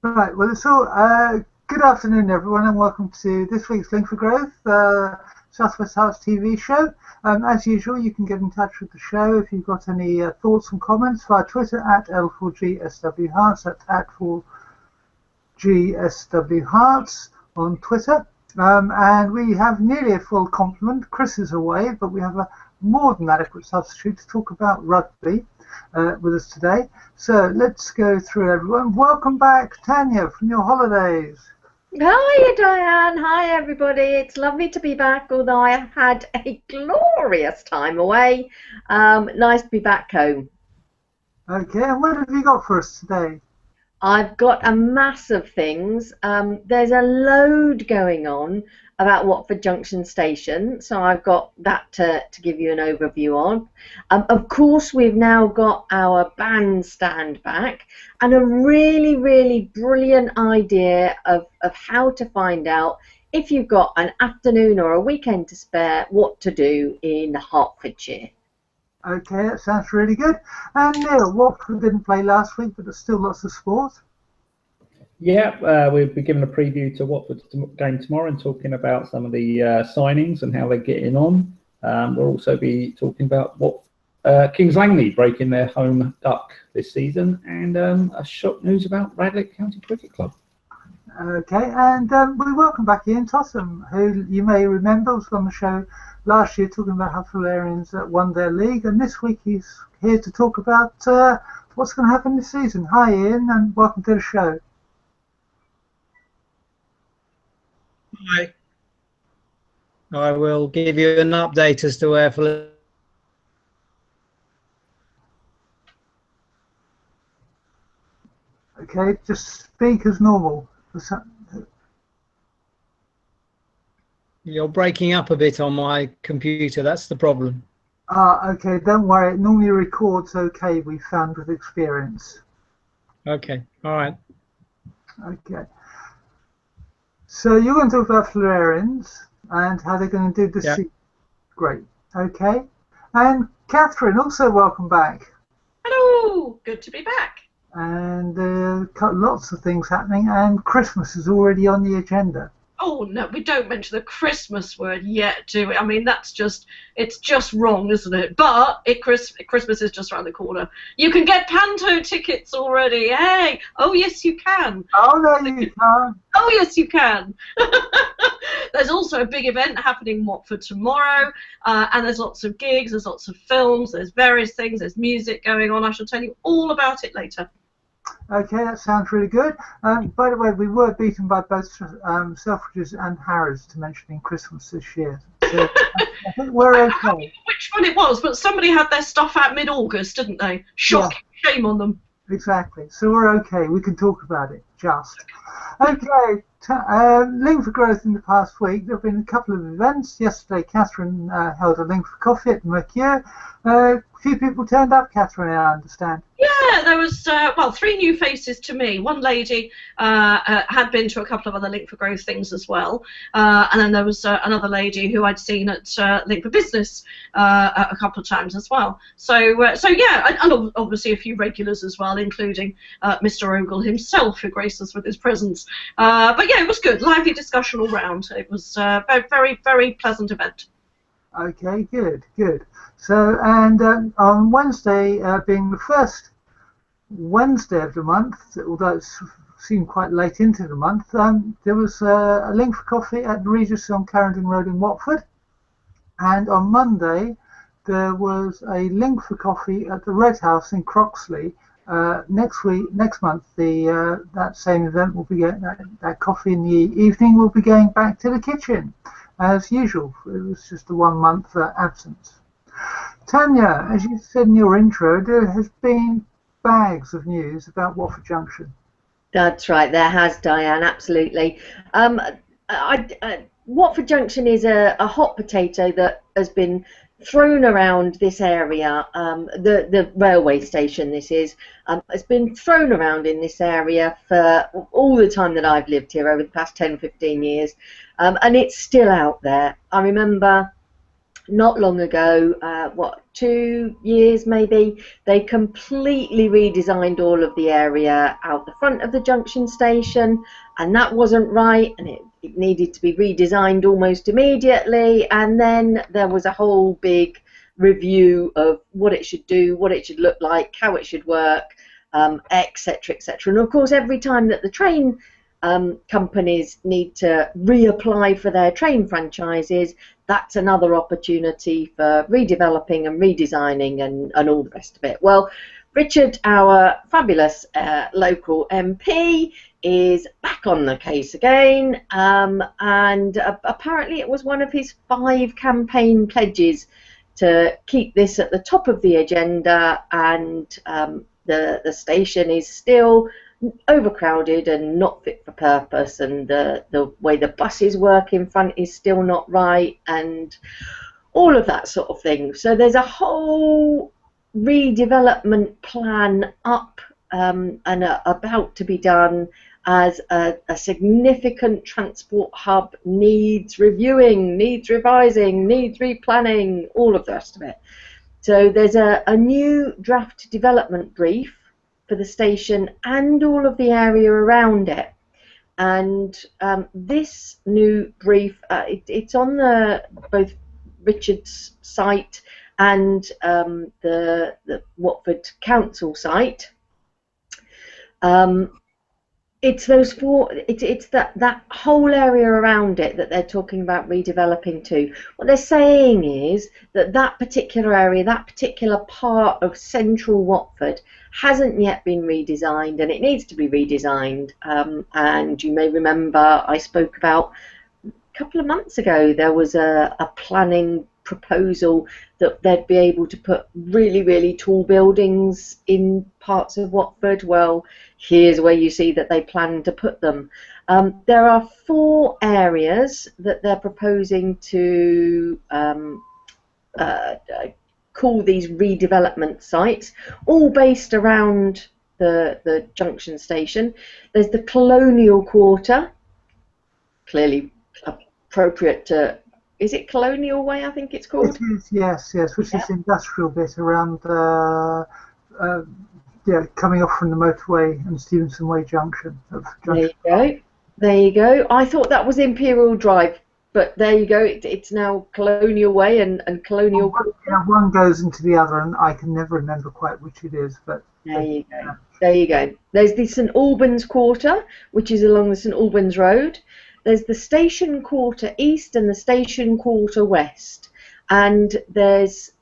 Right, well, good afternoon, everyone, and welcome to this week's Link for Growth, Southwest Herts TV show. As usual, you can get in touch with the show if you've got any thoughts and comments via Twitter at L4GSWHearts, at 4GSWHearts on Twitter. And we have nearly a full complement. Chris is away, but we have a more than adequate substitute to talk about rugby with us today. So let's go through everyone. Welcome back, Tania, from your holidays. Hi, Diane. Hi, everybody. It's lovely to be back, although I had a glorious time away. Nice to be back home. Okay, and what have you got for us today? I've got a mass of things. There's a load going on about Watford Junction Station, so I've got that to give you an overview on. Of course, we've now got our bandstand back, and a really, really brilliant idea of how to find out if you've got an afternoon or a weekend to spare, what to do in Hertfordshire. Okay, that sounds really good. And Neil, Watford didn't play last week, but there's still lots of sport. Yeah, we'll be giving a preview to Watford's game tomorrow and talking about some of the signings and how they're getting on. We'll also be talking about what Kings Langley breaking their home duck this season, and a shock news about Radlett Cricket Club. Okay, and we welcome back Ian Tottman, who you may remember was on the show last year talking about how Fullerians won their league, and this week he's here to talk about what's going to happen this season. Hi Ian, and welcome to the show. Hi. I will give you an update as to where Fullerians. Okay, just speak as normal. You're breaking up a bit on my computer, that's the problem. Okay, don't worry, it normally records okay, we found with experience. Okay, all right. Okay. So you're going to talk about Fullerians and how they're going to do this season. Great. Okay. And Catherine, also welcome back. Hello, good to be back. And lots of things happening, and Christmas is already on the agenda. Oh no, we don't mention the Christmas word yet, do we? I mean, it's just wrong, isn't it? But Christmas is just around the corner. You can get Panto tickets already. Hey, oh yes you can. Oh no, you can't. Oh yes you can. There's also a big event happening in Watford tomorrow, and there's lots of gigs, there's lots of films, there's various things, there's music going on. I shall tell you all about it later. Okay, that sounds really good. By the way, we were beaten by both Selfridges and Harrods to mentioning Christmas this year. So I think we're okay. I don't know which one it was, but somebody had their stuff out mid-August, didn't they? Shocking. Yeah. Shame on them. Exactly. So we're okay. We can talk about it. Just. Okay. Link for Growth in the past week. There have been a couple of events. Yesterday, Catherine held a Link for Coffee at Mercure. A few people turned up, Catherine, I understand. Yeah, there was, well, 3 new faces to me. One lady had been to a couple of other Link for Growth things as well. And then there was another lady who I'd seen at Link for Business a couple of times as well. So yeah, and obviously a few regulars as well, including Mr. Ogle himself, who graced us with his presence. But yeah, it was good. Lively discussion all round. It was a very, very pleasant event. Okay, good. So, and on Wednesday, being the first Wednesday of the month, although it seemed quite late into the month, there was a Link for Coffee at the Regis on Clarendon Road in Watford. And on Monday, there was a Link for Coffee at the Red House in Croxley. Next month, that same event will be that coffee in the evening will be going back to the kitchen. As usual, it was just a 1 month absence. Tania, as you said in your intro, there has been bags of news about Watford Junction. That's right, there has, Diane, absolutely. Watford Junction is a hot potato that has been thrown around this area. The railway station, this is, has been thrown around in this area for all the time that I've lived here over the past 10-15 years, and it's still out there. I remember not long ago, 2 years maybe, they completely redesigned all of the area out the front of the junction station, and that wasn't right, and it needed to be redesigned almost immediately. And then there was a whole big review of what it should do, what it should look like, how it should work, etc., etc. And of course, every time that the train companies need to reapply for their train franchises, that's another opportunity for redeveloping and redesigning and all the rest of it. Well, Richard, our fabulous local MP, is back on the case again, and apparently it was one of his 5 campaign pledges to keep this at the top of the agenda, and the station is still overcrowded and not fit for purpose, and the way the buses work in front is still not right, and all of that sort of thing. So there's a whole redevelopment plan up and about to be done, as a significant transport hub needs reviewing, needs revising, needs replanning, all of the rest of it. So there's a new draft development brief for the station and all of the area around it, and this new brief, it's on both Richard's site and the Watford Council site. It's those 4. It's that whole area around it that they're talking about redeveloping to. What they're saying is that particular area, that particular part of central Watford, hasn't yet been redesigned, and it needs to be redesigned. And you may remember I spoke about a couple of months ago, there was a planning proposal that they'd be able to put really, really tall buildings in parts of Watford. Well, here's where you see that they plan to put them. There are 4 areas that they're proposing to call these redevelopment sites, all based around the junction station. There's the Colonial Quarter, clearly appropriate to, is it Colonial Way, I think it's called? It is, yes, which is the industrial bit around, coming off from the motorway and Stevenson Way Junction. There you go. I thought that was Imperial Drive, but there you go. It's now Colonial Way and Colonial. One goes into the other, and I can never remember quite which it is. But there you go. There you go. There's the St Albans Quarter, which is along the St Albans Road. There's the Station Quarter East and the Station Quarter West, and this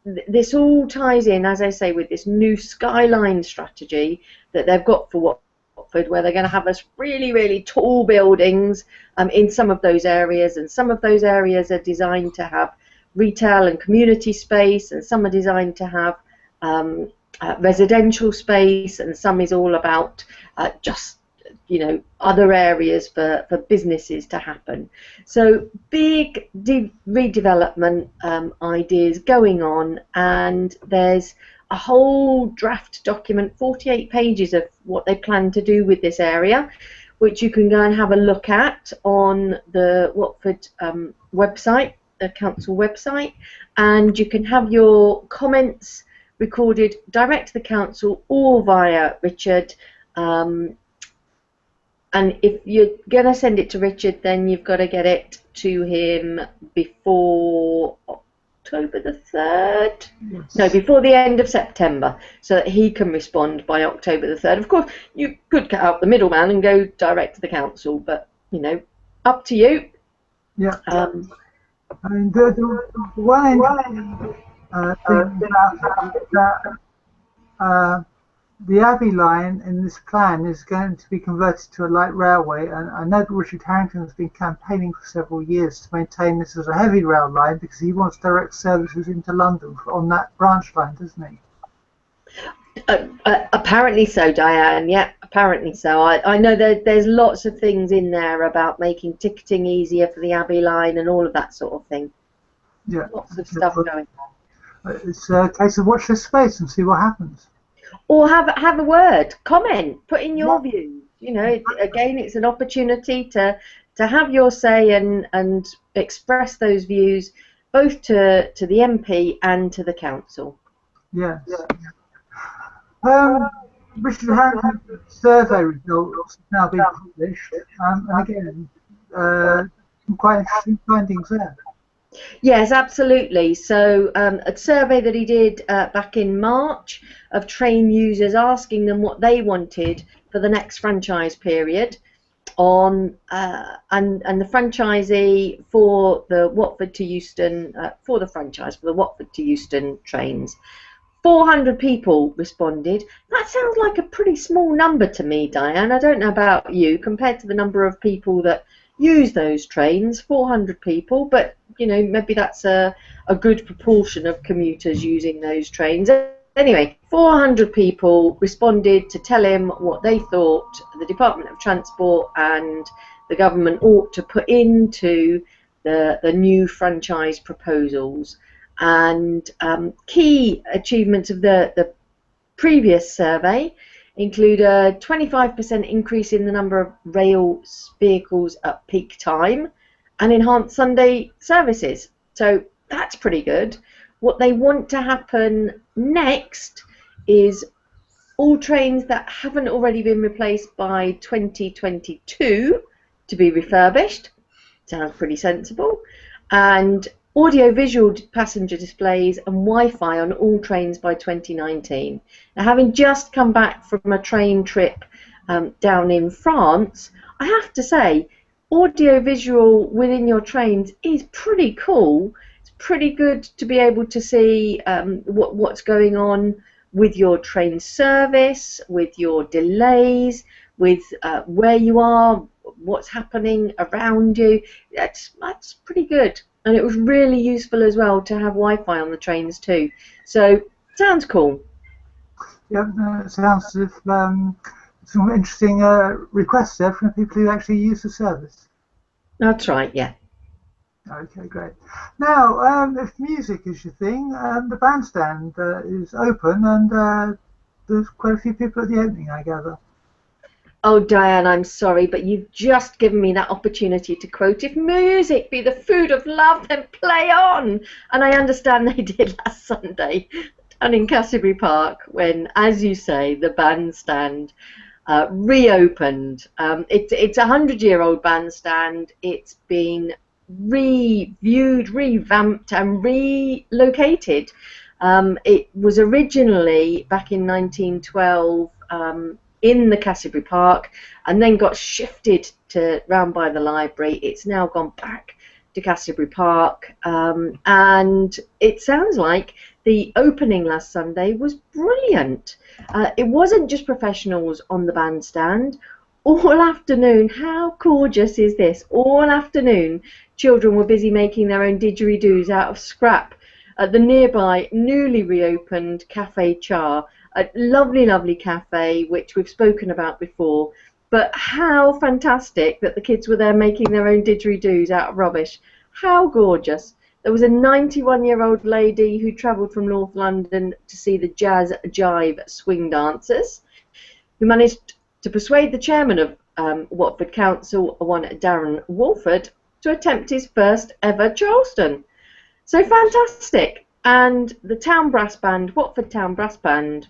all ties in, as I say, with this new skyline strategy that they've got for Watford, where they're going to have us really, really tall buildings in some of those areas, and some of those areas are designed to have retail and community space, and some are designed to have residential space, and some is all about just other areas for businesses to happen. So big redevelopment ideas going on, and there's a whole draft document, 48 pages of what they plan to do with this area, which you can go and have a look at on the Watford website, the council website, and you can have your comments recorded direct to the council or via Richard. And if you're going to send it to Richard, then you've got to get it to him before October the 3rd? Yes. No, before the end of September, so that he can respond by October the 3rd. Of course, you could cut out the middleman and go direct to the council, but, up to you. Yeah. I mean, the one thing about the Abbey line in this plan is going to be converted to a light railway, and I know that Richard Harrington has been campaigning for several years to maintain this as a heavy rail line, because he wants direct services into London on that branch line, doesn't he? Apparently so, Diane. Yeah, apparently so. I know that there's lots of things in there about making ticketing easier for the Abbey line and all of that sort of thing. Yeah, lots of stuff going on. It's a case of watch this space and see what happens. Or have a word, comment, put in your views. Again, it's an opportunity to have your say and express those views both to the MP and to the council. Yes. Richard, how have the survey results now been published? And again, some quite interesting findings there. Yes, absolutely. So a survey that he did back in March of train users, asking them what they wanted for the next franchise period on and the franchisee for the Watford to Euston for the Watford to Euston trains. 400 people responded. That sounds like a pretty small number to me, Diane. I don't know about you, compared to the number of people that use those trains. 400 people, but you know, maybe that's a good proportion of commuters using those trains. Anyway, 400 people responded to tell him what they thought the Department of Transport and the government ought to put into the new franchise proposals. And key achievements of the previous survey include a 25% increase in the number of rail vehicles at peak time and enhanced Sunday services. So that's pretty good. What they want to happen next is all trains that haven't already been replaced by 2022 to be refurbished. Sounds pretty sensible. And audio-visual passenger displays and Wi-Fi on all trains by 2019. Now, having just come back from a train trip down in France, I have to say, audio-visual within your trains is pretty cool. It's pretty good to be able to see what's going on with your train service, with your delays, with where you are, what's happening around you. That's pretty good. And it was really useful as well to have Wi-Fi on the trains too. So, sounds cool. Yeah, it sounds as if some interesting requests there from the people who actually use the service. That's right, yeah. Okay, great. Now, if music is your thing, the bandstand is open and there's quite a few people at the opening, I gather. Oh, Diane, I'm sorry, but you've just given me that opportunity to quote, "If music be the food of love, then play on." And I understand they did last Sunday down in Cassiobury Park when, as you say, the bandstand reopened. It's a 100-year-old bandstand. It's been reviewed, revamped and relocated. It was originally, back in 1912, in the Cassiobury Park, and then got shifted to round by the library. It's now gone back to Cassiobury Park, and it sounds like the opening last Sunday was brilliant. It wasn't just professionals on the bandstand. All afternoon, how gorgeous is this? All afternoon, children were busy making their own didgeridoos out of scrap at the nearby, newly reopened Cafe Char. A lovely, lovely cafe, which we've spoken about before. But how fantastic that the kids were there making their own didgeridoos out of rubbish. How gorgeous. There was a 91-year-old lady who travelled from North London to see the jazz jive swing dancers, who managed to persuade the chairman of Watford Council, one Darren Walford, to attempt his first ever Charleston. So fantastic. And the Town Brass Band, Watford Town Brass Band,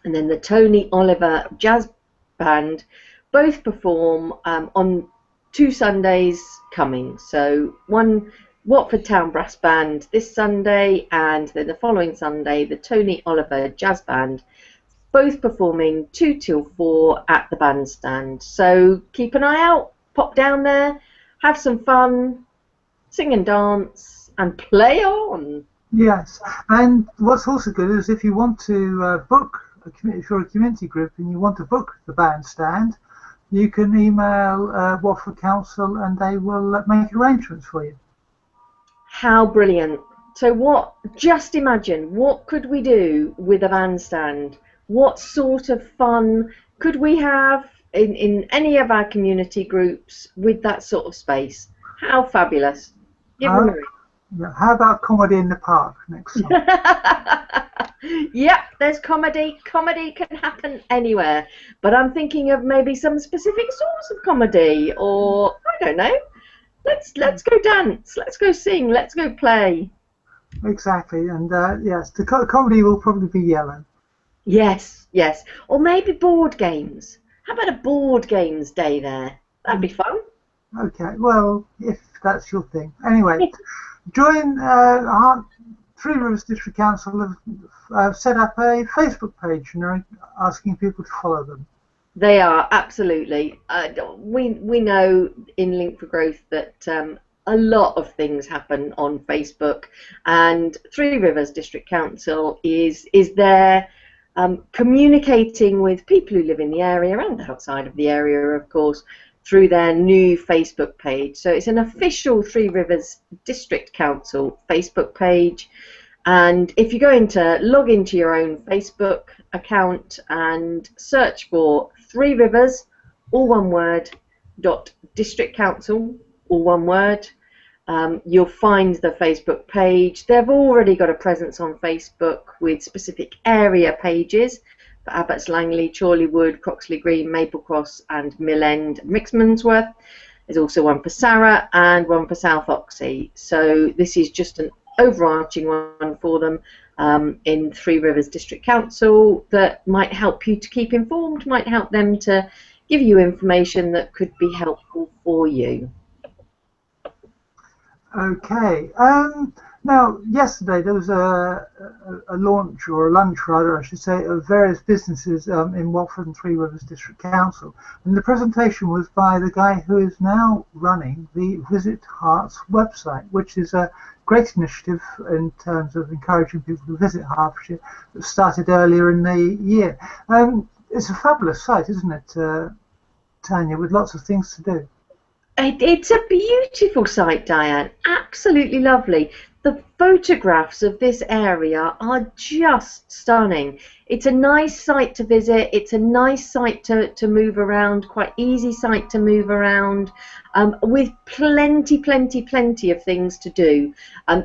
and then the Tony Oliver Jazz Band both perform on 2 Sundays coming. So one Watford Town Brass Band this Sunday, and then the following Sunday the Tony Oliver Jazz Band, both performing 2 till 4 at the bandstand. So keep an eye out, pop down there, have some fun, sing and dance and play on. Yes, and what's also good is if you want to book, if you're a community group and you want to book the bandstand, you can email Watford Council and they will make arrangements for you. How brilliant. So just imagine, what could we do with a bandstand? What sort of fun could we have in any of our community groups with that sort of space? How fabulous. Give them a ring. How about comedy in the park next summer? Yep, there's comedy. Comedy can happen anywhere. But I'm thinking of maybe some specific sorts of comedy, or, I don't know, let's go dance, let's go sing, let's go play. Exactly, and yes, the comedy will probably be yellow. Yes, yes, or maybe board games. How about a board games day there? That'd be fun. Okay, well, if that's your thing. Anyway, join Three Rivers District Council have set up a Facebook page and are asking people to follow them. They are, absolutely. We know in Link for Growth that a lot of things happen on Facebook, and Three Rivers District Council is there communicating with people who live in the area and outside of the area, of course, through their new Facebook page. So it's an official Three Rivers District Council Facebook page, and if you go into log into your own Facebook account and search for Three Rivers, all one word, .district council, all one word, you'll find the Facebook page. They've already got a presence on Facebook with specific area pages for Abbots Langley, Chorleywood, Croxley Green, Maple Cross and Mill End, Mixmansworth. There's also one for Sarah and one for South Oxley. So this is just an overarching one for them in Three Rivers District Council that might help you to keep informed, might help them to give you information that could be helpful for you. Okay. Now, yesterday there was a launch, or a lunch rather, I should say, of various businesses in Watford and Three Rivers District Council. And the presentation was by the guy who is now running the Visit Herts website, which is a great initiative in terms of encouraging people to visit Hertfordshire that started earlier in the year. It's a fabulous site, isn't it, Tania, with lots of things to do? It's a beautiful site, Diane. Absolutely lovely. The photographs of this area are just stunning. It's a nice site to visit. It's a nice site to move around, quite easy site to move around, with plenty of things to do.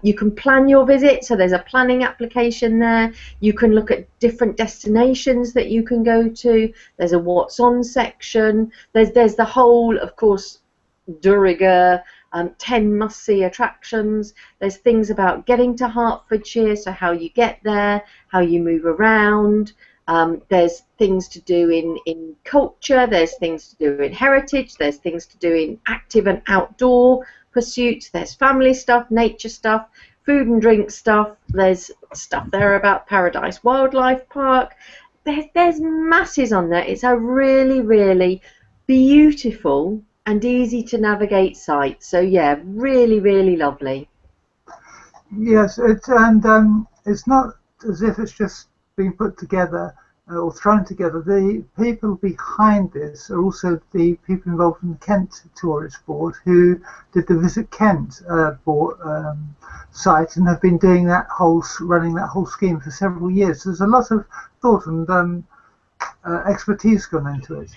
You can plan your visit, so there's a planning application there. You can look at different destinations that you can go to. There's a what's on section. There's the whole, of course, de rigueur, 10 must-see attractions. There's things about getting to Hertfordshire, so how you get there, how you move around. There's things to do in culture, there's things to do in heritage, there's things to do in active and outdoor pursuits, there's family stuff, nature stuff, food and drink stuff, there's stuff there about Paradise Wildlife Park. There's masses on there. It's a really beautiful and easy to navigate site. So yeah, really lovely. Yes, it's not as if it's just been put together or thrown together. The people behind this are also the people involved in the Kent Tourist Board, who did the Visit Kent site and have been doing running that whole scheme for several years. So there's a lot of thought and expertise gone into it.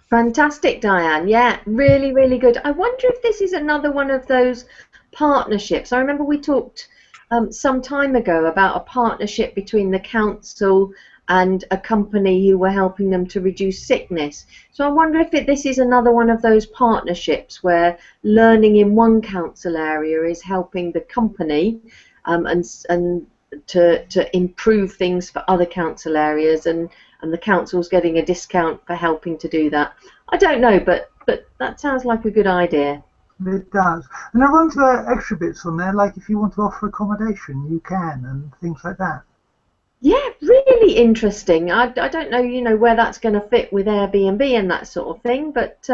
Fantastic, Diane. Yeah, really good. I wonder if this is another one of those partnerships. I remember we talked some time ago about a partnership between the council and a company who were helping them to reduce sickness. So I wonder if this is another one of those partnerships where learning in one council area is helping the company and to improve things for other council areas, and the council's getting a discount for helping to do that. I don't know, but that sounds like a good idea. It does. And there are ones extra bits on there, like if you want to offer accommodation, you can, and things like that. Yeah, really interesting. I don't know, where that's going to fit with Airbnb and that sort of thing, but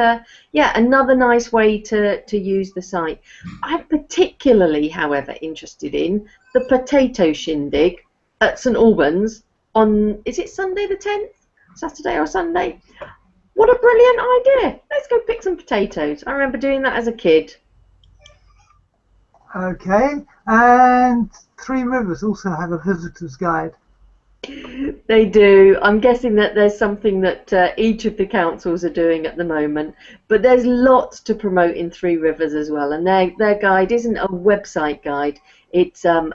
yeah, another nice way to use the site. I'm particularly, however, interested in the potato shindig at St Albans on, is it Sunday the 10th? Saturday or Sunday? What a brilliant idea. Let's go pick some potatoes. I remember doing that as a kid. Okay, and Three Rivers also have a visitor's guide. They do. I'm guessing that there's something that each of the councils are doing at the moment, but there's lots to promote in Three Rivers as well, and their guide isn't a website guide. It's a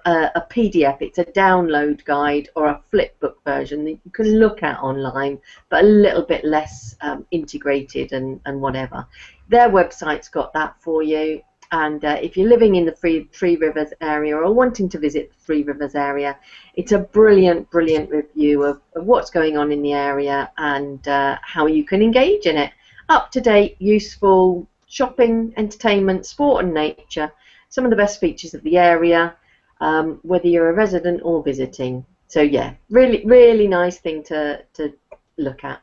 PDF. It's a download guide or a flipbook version that you can look at online, but a little bit less integrated and whatever. Their website's got that for you. And if you're living in the Three Rivers area or wanting to visit the Three Rivers area, it's a brilliant review of what's going on in the area and how you can engage in it. Up to date, useful shopping, entertainment, sport and nature. Some of the best features of the area, whether you're a resident or visiting. So yeah, really nice thing to look at.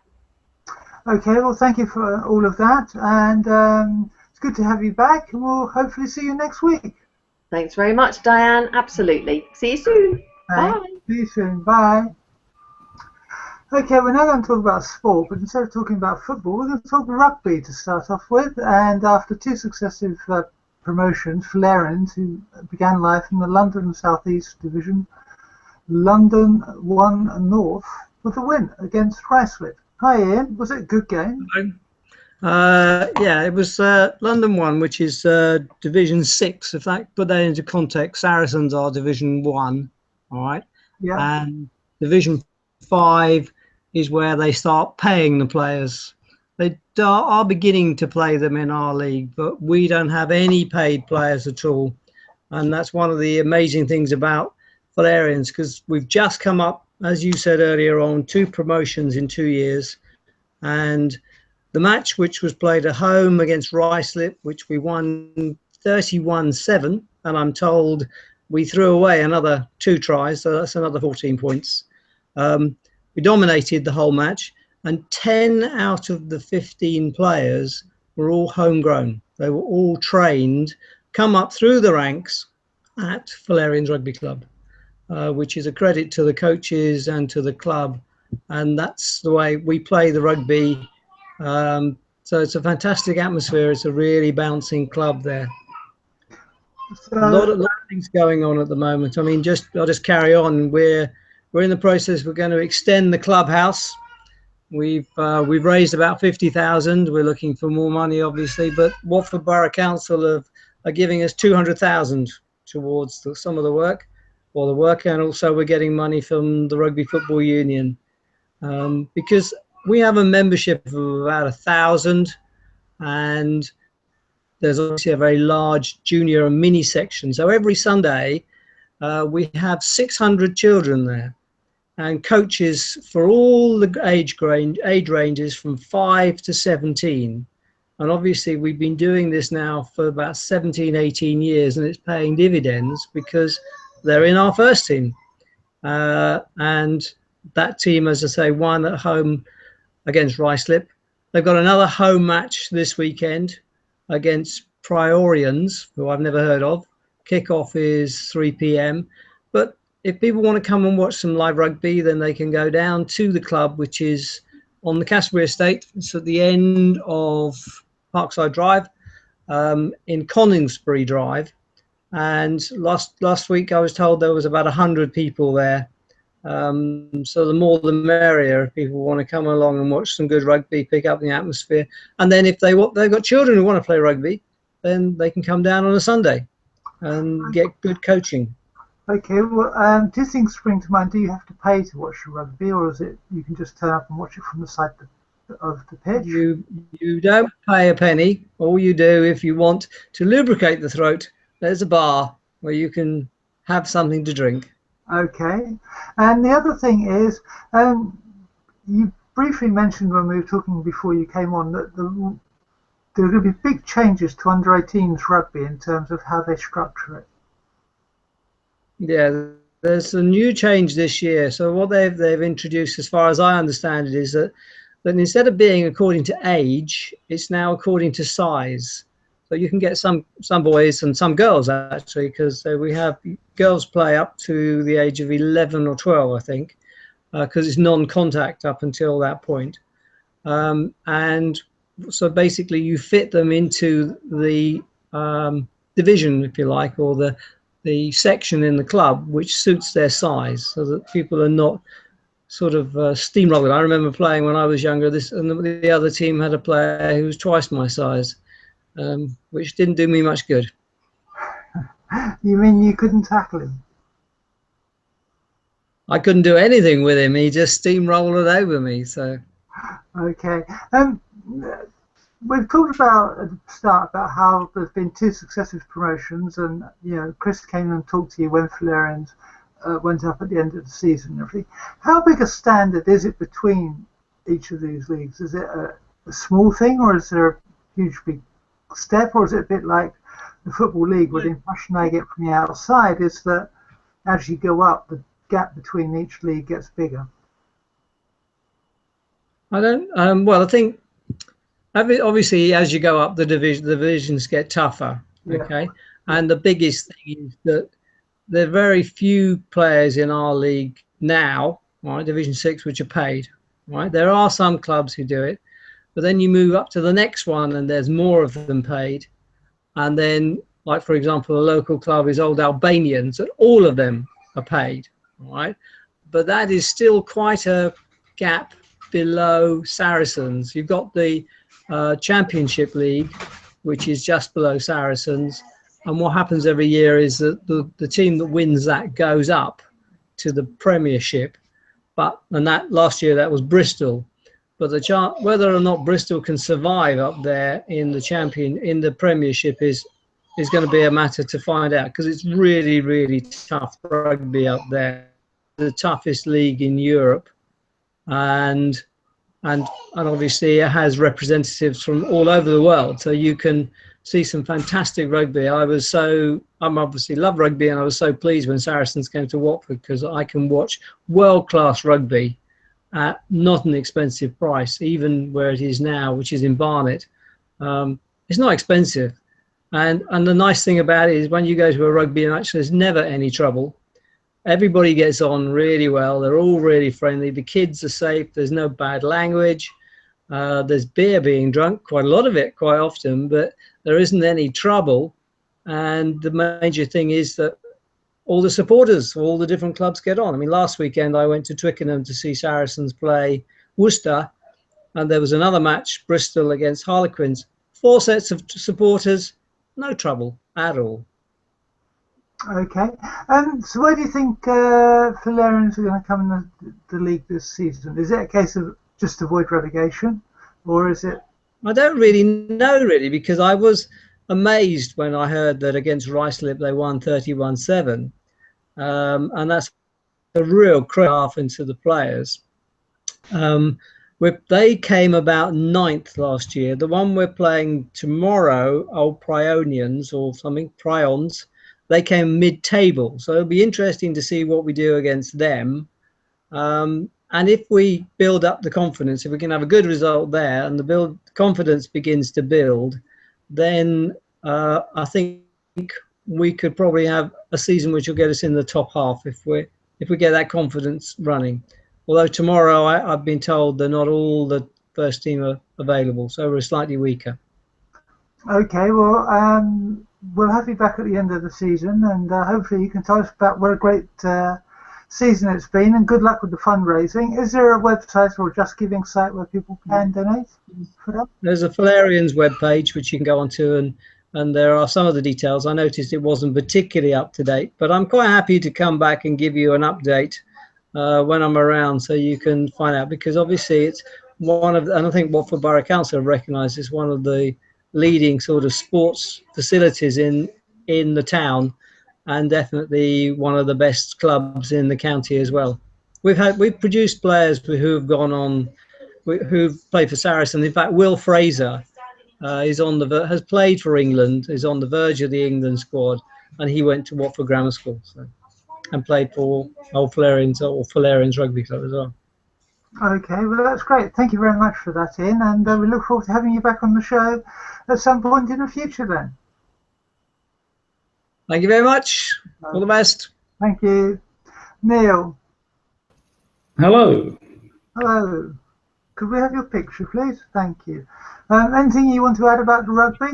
Okay, well, thank you for all of that, and it's good to have you back, and we'll hopefully see you next week. Thanks very much, Diane. Absolutely. See you soon. Bye. See you soon. Bye. Okay, we're now going to talk about sport, but instead of talking about football, we're going to talk rugby to start off with. And after two successive promotions, Fullerians, who began life in the London South East Division, London won North with a win against Ruislip. Hi Ian, was it a good game? Yeah, it was London 1, which is Division 6. If that put that into context, Saracens are Division 1, all right? Yeah. And Division 5 is where they start paying the players. They are beginning to play them in our league, but we don't have any paid players at all. And that's one of the amazing things about Fullerians, because we've just come up, as you said earlier on, 2 promotions in 2 years. And the match, which was played at home against Ruislip, which we won 31-7, and I'm told we threw away another 2 tries, so that's another 14 points. We dominated the whole match, and 10 out of the 15 players were all homegrown. They were all trained, come up through the ranks at Fullerians Rugby Club, which is a credit to the coaches and to the club. And that's the way we play the rugby. So it's a fantastic atmosphere. It's a really bouncing club there. So, A lot of things going on at the moment. I mean, I'll just carry on. We're in the process. We're going to extend the clubhouse. We've raised about 50,000. We're looking for more money, obviously, but Watford Borough Council are giving us 200,000 towards some of the work, and also we're getting money from the Rugby Football Union, because we have a membership of about 1,000, and there's obviously a very large junior and mini section. So every Sunday we have 600 children there, and coaches for all the age ranges from 5 to 17. And obviously we've been doing this now for about 17, 18 years, and it's paying dividends because they're in our first team. And that team, as I say, won at home against Ruislip. They've got another home match this weekend against Priorians, who I've never heard of. Kickoff is 3 p.m. But if people want to come and watch some live rugby, then they can go down to the club, which is on the Cassiobury estate. It's at the end of Parkside Drive, in Coningsbury Drive. And last week I was told there was about 100 people there. So the more the merrier. If people want to come along and watch some good rugby, pick up the atmosphere. And then if they've got children who want to play rugby, then they can come down on a Sunday and get good coaching. okay, well, 2 things spring to mind. Do you have to pay to watch the rugby, or is it you can just turn up and watch it from the side of the pitch? You don't pay a penny. All you do, if you want to lubricate the throat, there's a bar where you can have something to drink. Okay, and the other thing is, you briefly mentioned when we were talking before you came on that there are going to be big changes to under-18s rugby in terms of how they structure it. Yeah, there's a new change this year. So what they've introduced, as far as I understand it, is that instead of being according to age, it's now according to size. So you can get some boys and some girls, actually, because we have girls play up to the age of 11 or 12, I think, because it's non-contact up until that point. And so basically you fit them into the division, if you like, or the section in the club which suits their size, so that people are not sort of steamrolling. I remember playing when I was younger, and the other team had a player who was twice my size, which didn't do me much good. You mean you couldn't tackle him? I couldn't do anything with him. He just steamrolled over me. So Okay. we've talked about at the start about how there's been 2 successive promotions, and Chris came and talked to you when Fullerians went up at the end of the season and everything. How big a standard is it between each of these leagues? Is it a small thing, or is there a huge big step, or is it a bit like the Football League, where the impression I get from the outside is that as you go up, the gap between each league gets bigger? I don't. Well, I think obviously as you go up, the divisions get tougher. Yeah. Okay, and the biggest thing is that there are very few players in our league now, right, Division 6, which are paid. Right, there are some clubs who do it, but then you move up to the next one, and there's more of them paid. And then, like for example, a local club is Old Albanians, and all of them are paid. Right, but that is still quite a gap below Saracens. You've got the Championship League, which is just below Saracens, and what happens every year is that the team that wins that goes up to the Premiership. And that last year that was Bristol, but the chance whether or not Bristol can survive up there in the Premiership is going to be a matter to find out, because it's really, really tough rugby up there, the toughest league in Europe. And obviously it has representatives from all over the world, so you can see some fantastic rugby. I'm obviously love rugby, and I was so pleased when Saracens came to Watford, because I can watch world-class rugby at not an expensive price, even where it is now, which is in Barnet. It's not expensive, and the nice thing about it is when you go to a rugby match, there's never any trouble. Everybody gets on really well. They're all really friendly. The kids are safe. There's no bad language. There's beer being drunk, quite a lot of it, quite often, but there isn't any trouble. And the major thing is that all the supporters, all the different clubs get on. I mean, last weekend I went to Twickenham to see Saracens play Worcester, and there was another match, Bristol against Harlequins. 4 sets of supporters, no trouble at all. Okay. So where do you think Fullerians are going to come in the league this season? Is it a case of just avoid relegation, or is it? I don't really know, because I was amazed when I heard that against Ruislip they won 31-7, and that's a real craft into the players. They came about 9th last year. The one we're playing tomorrow, Old Prionians or something, Prions, they came mid-table, so it'll be interesting to see what we do against them. And if we build up the confidence, if we can have a good result there, and the confidence begins to build, then I think we could probably have a season which will get us in the top half if we get that confidence running. Although tomorrow I've been told that not all the first team are available, so we're slightly weaker. Okay, well, we'll have you back at the end of the season, and hopefully you can tell us about what a great season it's been, and good luck with the fundraising. Is there a website or a Just Giving site where people can donate for that? There's a Fullerians webpage which you can go onto, and there are some of the details. I noticed it wasn't particularly up to date, but I'm quite happy to come back and give you an update when I'm around, so you can find out, because obviously it's and I think Watford Borough Council have recognised it's one of the leading sort of sports facilities in the town, and definitely one of the best clubs in the county as well. We've produced players who have gone on, who've played for Saracens. In fact, Will Fraser has played for England, is on the verge of the England squad, and he went to Watford Grammar School and played for Old Fullerians or Fullerians Rugby Club as well. Okay, well that's great. Thank you very much for that, Ian, and we look forward to having you back on the show at some point in the future then. Thank you very much. All the best. Thank you. Neal. Hello. Hello. Could we have your picture, please? Thank you. Anything you want to add about the rugby?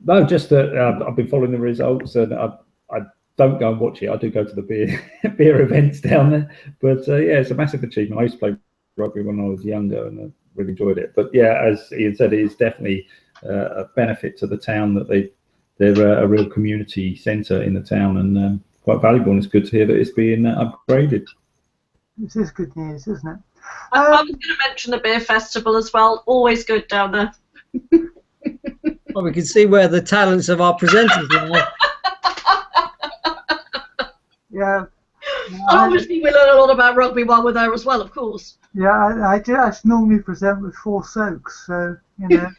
No, just that I've been following the results, and I don't go and watch it. I do go to the beer events down there. But yeah, it's a massive achievement. I used to play rugby when I was younger, and I really enjoyed it. But yeah, as Ian said, it is definitely a benefit to the town that they're a real community centre in the town, and quite valuable. And it's good to hear that it's being upgraded. This is good news, isn't it? I was going to mention the beer festival as well. Always good down there. Well, we can see where the talents of our presenters are. Yeah. And obviously we learn a lot about rugby while we're there as well, of course. Yeah, I just normally present with 4 soaks, so, you know.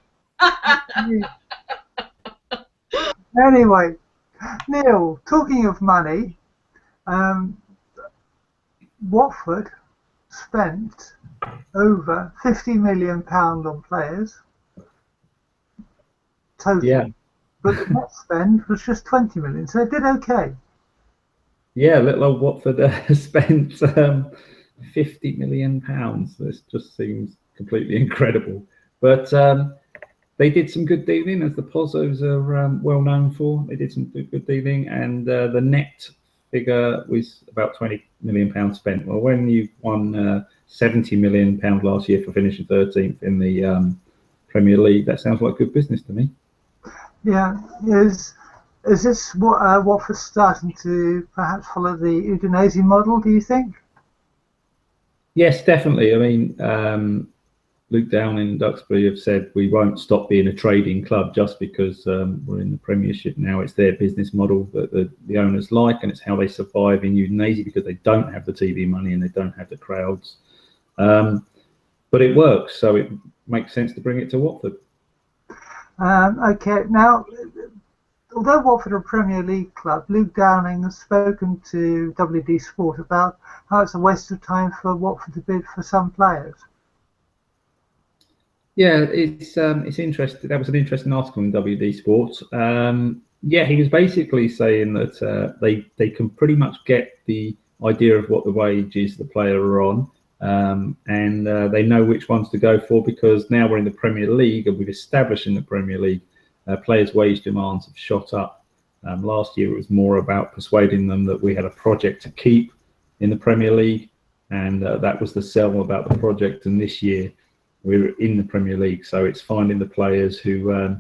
Anyway, Neil, talking of money, Watford spent over £50 million on players total, Yeah. but the net spend was just 20 million, so it did okay. Yeah, little old Watford spent £50 million. This just seems completely incredible. But they did some good dealing, as the Pozzos are well known for. They did some good dealing, and the net figure was about £20 million spent. Well, when you won £70 million last year for finishing 13th in the Premier League, that sounds like good business to me. Yeah, is this what Watford's starting to perhaps follow the Udinese model, do you think? Yes, definitely. I mean, Luke Downing and Duxbury have said we won't stop being a trading club just because we're in the Premiership now. It's their business model that the owners like, and it's how they survive in Udinese because they don't have the TV money and they don't have the crowds. But it works, so it makes sense to bring it to Watford. Okay, now, although Watford are a Premier League club, Luke Downing has spoken to WD Sport about how it's a waste of time for Watford to bid for some players. Yeah, it's interesting. That was an interesting article in WD Sport. Yeah, he was basically saying that they can pretty much get the idea of what the wages the player are on, and they know which ones to go for because now we're in the Premier League and we've established in the Premier League players' wage demands have shot up. Last year it was more about persuading them that we had a project to keep in the Premier League, and that was the sell about the project. And this year we're in the Premier League, so it's finding the players who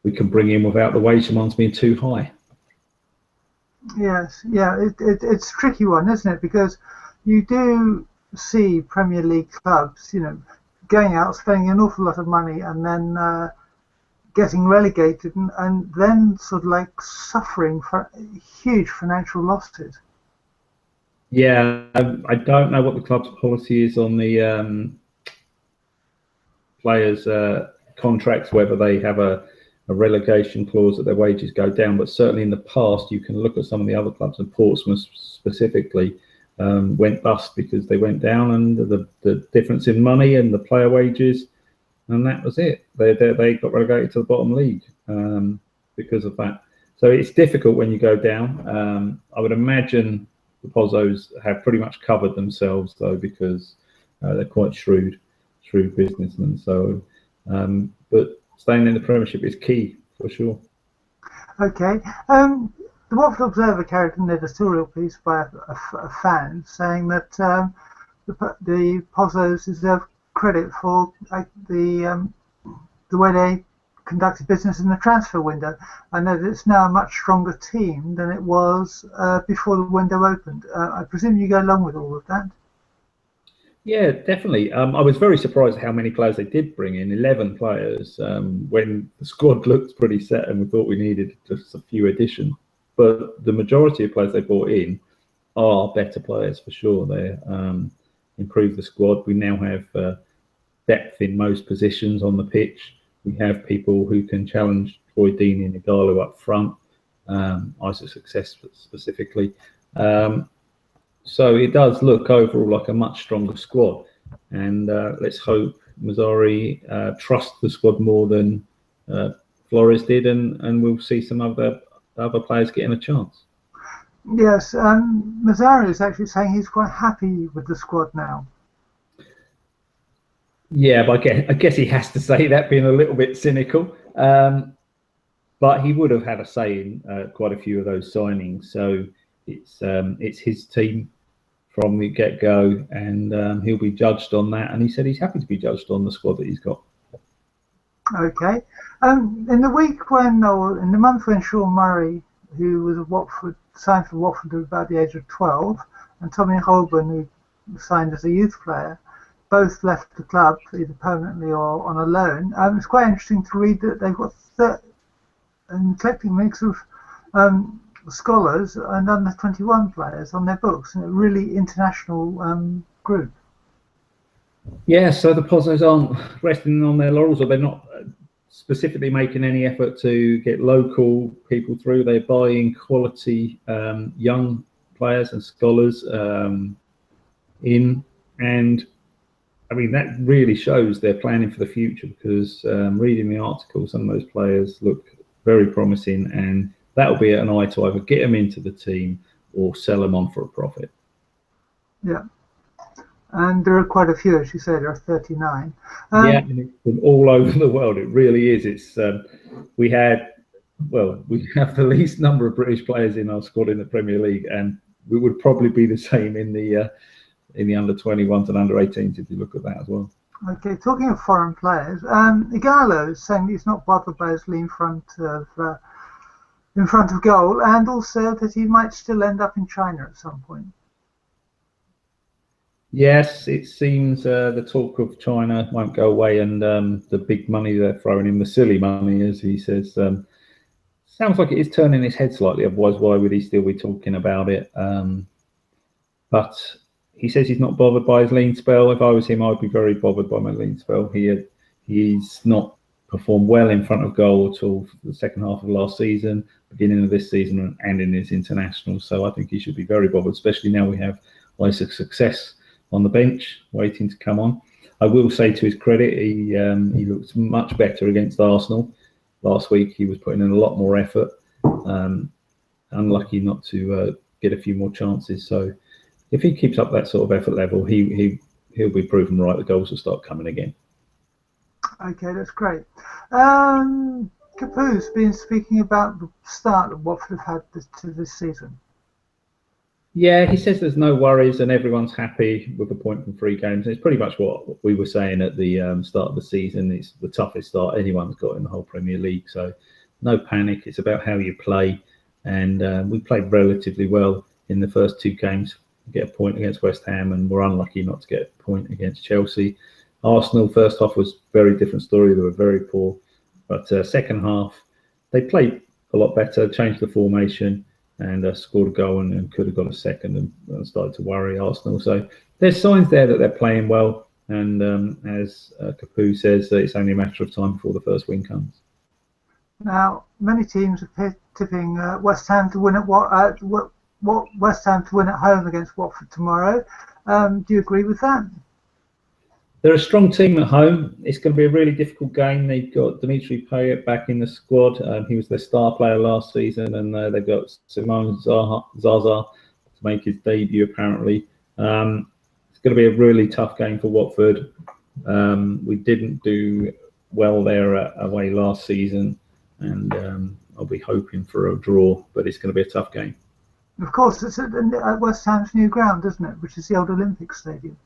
we can bring in without the wage demands being too high. Yes, yeah, it's a tricky one, isn't it? Because you do see Premier League clubs, you know, going out, spending an awful lot of money and then getting relegated and then sort of like suffering for huge financial losses. Yeah, I don't know what the club's policy is on the players' contracts, whether they have a relegation clause that their wages go down, but certainly in the past you can look at some of the other clubs, and Portsmouth specifically went bust because they went down, and the difference in money and the player wages, and that was it. They got relegated to the bottom league because of that. So it's difficult when you go down. I would imagine the Pozzos have pretty much covered themselves though, because they're quite shrewd businessmen. So, but staying in the Premiership is key for sure. Okay. The Watford Observer carried an editorial piece by a fan saying that the Pozzos deserve credit for the way they conducted business in the transfer window, and that it's now a much stronger team than it was before the window opened. I presume you go along with all of that? Yeah, definitely. I was very surprised at how many players they did bring in, 11 players, when the squad looked pretty set and we thought we needed just a few additions. But the majority of players they brought in are better players for sure. They improved the squad. We now have depth in most positions on the pitch. We have people who can challenge Troy Deeney and Igalo up front, Isaac Success specifically. So it does look overall like a much stronger squad, and let's hope Mazzari trusts the squad more than Flores did, and we'll see some other players getting a chance. Yes, Mazzari is actually saying he's quite happy with the squad now. Yeah, but I guess he has to say that, being a little bit cynical. But he would have had a say in quite a few of those signings. So it's his team from the get-go, and he'll be judged on that. And he said he's happy to be judged on the squad that he's got. Okay. In the week when, or in the month when Sean Murray, who was signed for Watford at about the age of 12, and Tommy Holborn, who signed as a youth player, both left the club either permanently or on a loan. It's quite interesting to read that they've got an eclectic mix of scholars and under 21 players on their books, and a really international group. Yeah, so the Pozos aren't resting on their laurels, or they're not specifically making any effort to get local people through. They're buying quality young players and scholars in, and I mean that really shows they're planning for the future, because reading the article, some of those players look very promising, and that'll be an eye to either get them into the team or sell them on for a profit. Yeah. And there are quite a few, as you said, there are 39. Yeah, and it's from all over the world. It really is. It's we have the least number of British players in our squad in the Premier League, and we would probably be the same in the under 21s and under 18s if you look at that as well. Okay, talking of foreign players, Igalo is saying he's not bothered by his in front of goal, and also that he might still end up in China at some point. Yes, it seems the talk of China won't go away, and the big money they're throwing in, the silly money, as he says, sounds like it is turning his head slightly. Otherwise, why would he still be talking about it? But he says he's not bothered by his lean spell. If I was him, I'd be very bothered by my lean spell. He's not performed well in front of goal at all for the second half of last season, beginning of this season, and in his international. So I think he should be very bothered, especially now we have lots of success on the bench waiting to come on. I will say, to his credit, he looks much better against Arsenal. Last week he was putting in a lot more effort. Unlucky not to get a few more chances. So if he keeps up that sort of effort level, he'll be proven right. The goals will start coming again. Okay, that's great. Capu's been speaking about the start that Watford have had this season. Yeah, he says there's no worries and everyone's happy with a point from 3 games. It's pretty much what we were saying at the start of the season. It's the toughest start anyone's got in the whole Premier League. So no panic. It's about how you play. And we played relatively well in the first 2 games. Get a point against West Ham, and we're unlucky not to get a point against Chelsea. Arsenal, first half was a very different story. They were very poor. But second half, they played a lot better, changed the formation, and scored a goal and could have got a second, and started to worry Arsenal. So there's signs there that they're playing well, and as Capu says, it's only a matter of time before the first win comes. Now, many teams are tipping West Ham to win West Ham to win at home against Watford tomorrow. Do you agree with that? They're a strong team at home. It's going to be a really difficult game. They've got Dimitri Payet back in the squad. He was their star player last season, and they've got Simone Zaza to make his debut, apparently. It's going to be a really tough game for Watford. We didn't do well there away last season, and I'll be hoping for a draw, but it's going to be a tough game. Of course, it's at West Ham's new ground, isn't it? Which is the old Olympic Stadium.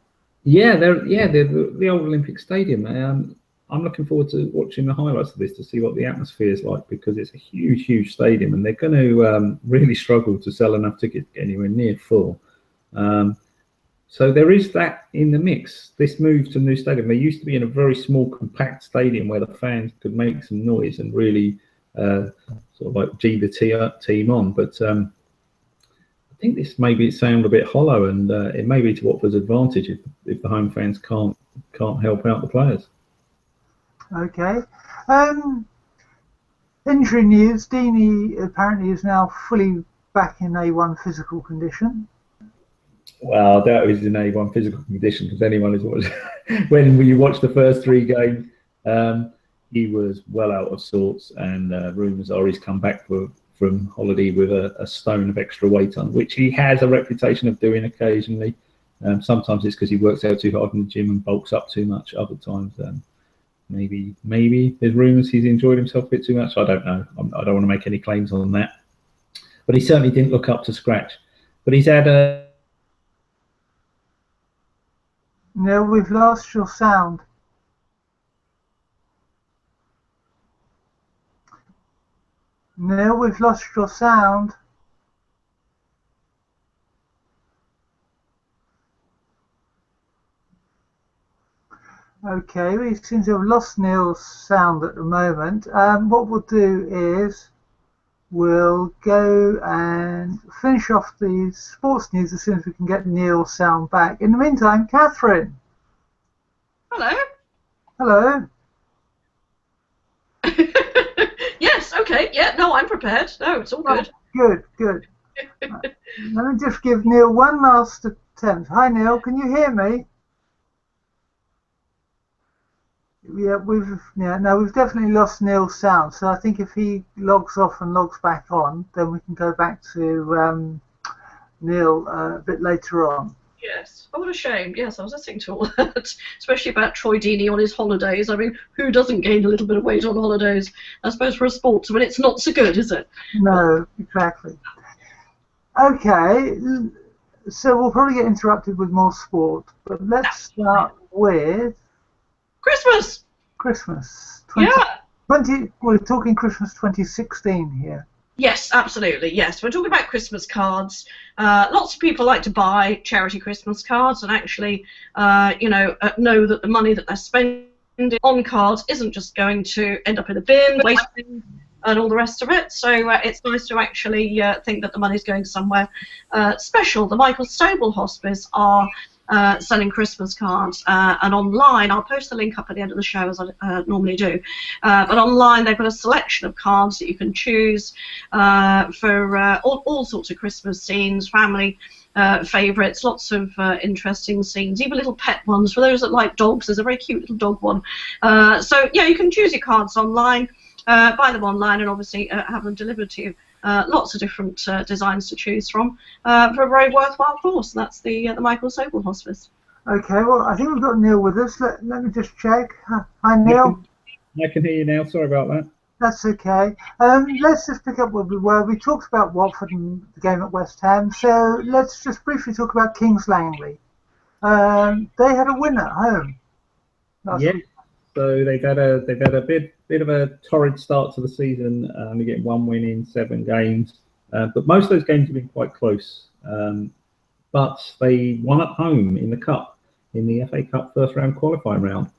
Yeah, they're the old Olympic Stadium. I'm looking forward to watching the highlights of this to see what the atmosphere is like, because it's a huge, huge stadium, and they're going to really struggle to sell enough tickets to get anywhere near full. So there is that in the mix. This move to the new stadium. They used to be in a very small, compact stadium where the fans could make some noise and really sort of like G the team on, but. I think this maybe sound a bit hollow, and it may be to Watford's advantage if the home fans can't help out the players. Okay. Injury news. Deeney apparently is now fully back in A1 physical condition. Well, that was in A1 physical condition, because anyone is watching. When you watch the first 3 games, he was well out of sorts, and rumours are he's come back from holiday with a stone of extra weight on, which he has a reputation of doing occasionally. Sometimes it's because he works out too hard in the gym and bulks up too much. Other times, maybe there's rumours he's enjoyed himself a bit too much. I don't know. I don't want to make any claims on that. But he certainly didn't look up to scratch. But he's had a... No, we've lost your sound. No, we've lost your sound. Okay, we seem to have lost Neal's sound at the moment. What we'll do is we'll go and finish off the sports news as soon as we can get Neal's sound back. In the meantime, Catherine. Hello. Hello. Yes, okay, yeah, no, I'm prepared. No, it's all good. Good, good. Let me just give Neal one last attempt. Hi, Neal, can you hear me? Yeah, we've definitely lost Neal's sound. So I think if he logs off and logs back on, then we can go back to Neal a bit later on. Yes. Oh, what a shame. Yes, I was listening to all that, especially about Troy Deeney on his holidays. I mean, who doesn't gain a little bit of weight on holidays? I suppose for a sportsman, it's not so good, is it? No, exactly. Okay, so we'll probably get interrupted with more sport, but let's start with Christmas. Christmas. We're talking Christmas 2016 here. Yes, absolutely. Yes, we're talking about Christmas cards. Lots of people like to buy charity Christmas cards and actually, know that the money that they're spending on cards isn't just going to end up in a bin, wasting, and all the rest of it. So it's nice to actually think that the money's going somewhere special. The Michael Ogle Hospice are selling Christmas cards, and online, I'll post the link up at the end of the show as I normally do, but online they've got a selection of cards that you can choose for all sorts of Christmas scenes, family favourites, lots of interesting scenes, even little pet ones for those that like dogs. There's a very cute little dog one. So yeah, you can choose your cards online, buy them online, and obviously have them delivered to you. Lots of different designs to choose from for a very worthwhile cause. That's the Michael Ogle Hospice. Okay, well, I think we've got Neal with us. Let me just check. Hi, Neal. I can hear you now. Sorry about that. That's okay. Let's just pick up where we were. We talked about Watford and the game at West Ham, so let's just briefly talk about Kings Langley. They had a win at home. Yeah. So they've had a bit of a torrid start to the season. Only getting one win in 7 games, but most of those games have been quite close. But they won at home in the cup, in the FA Cup first round qualifying round,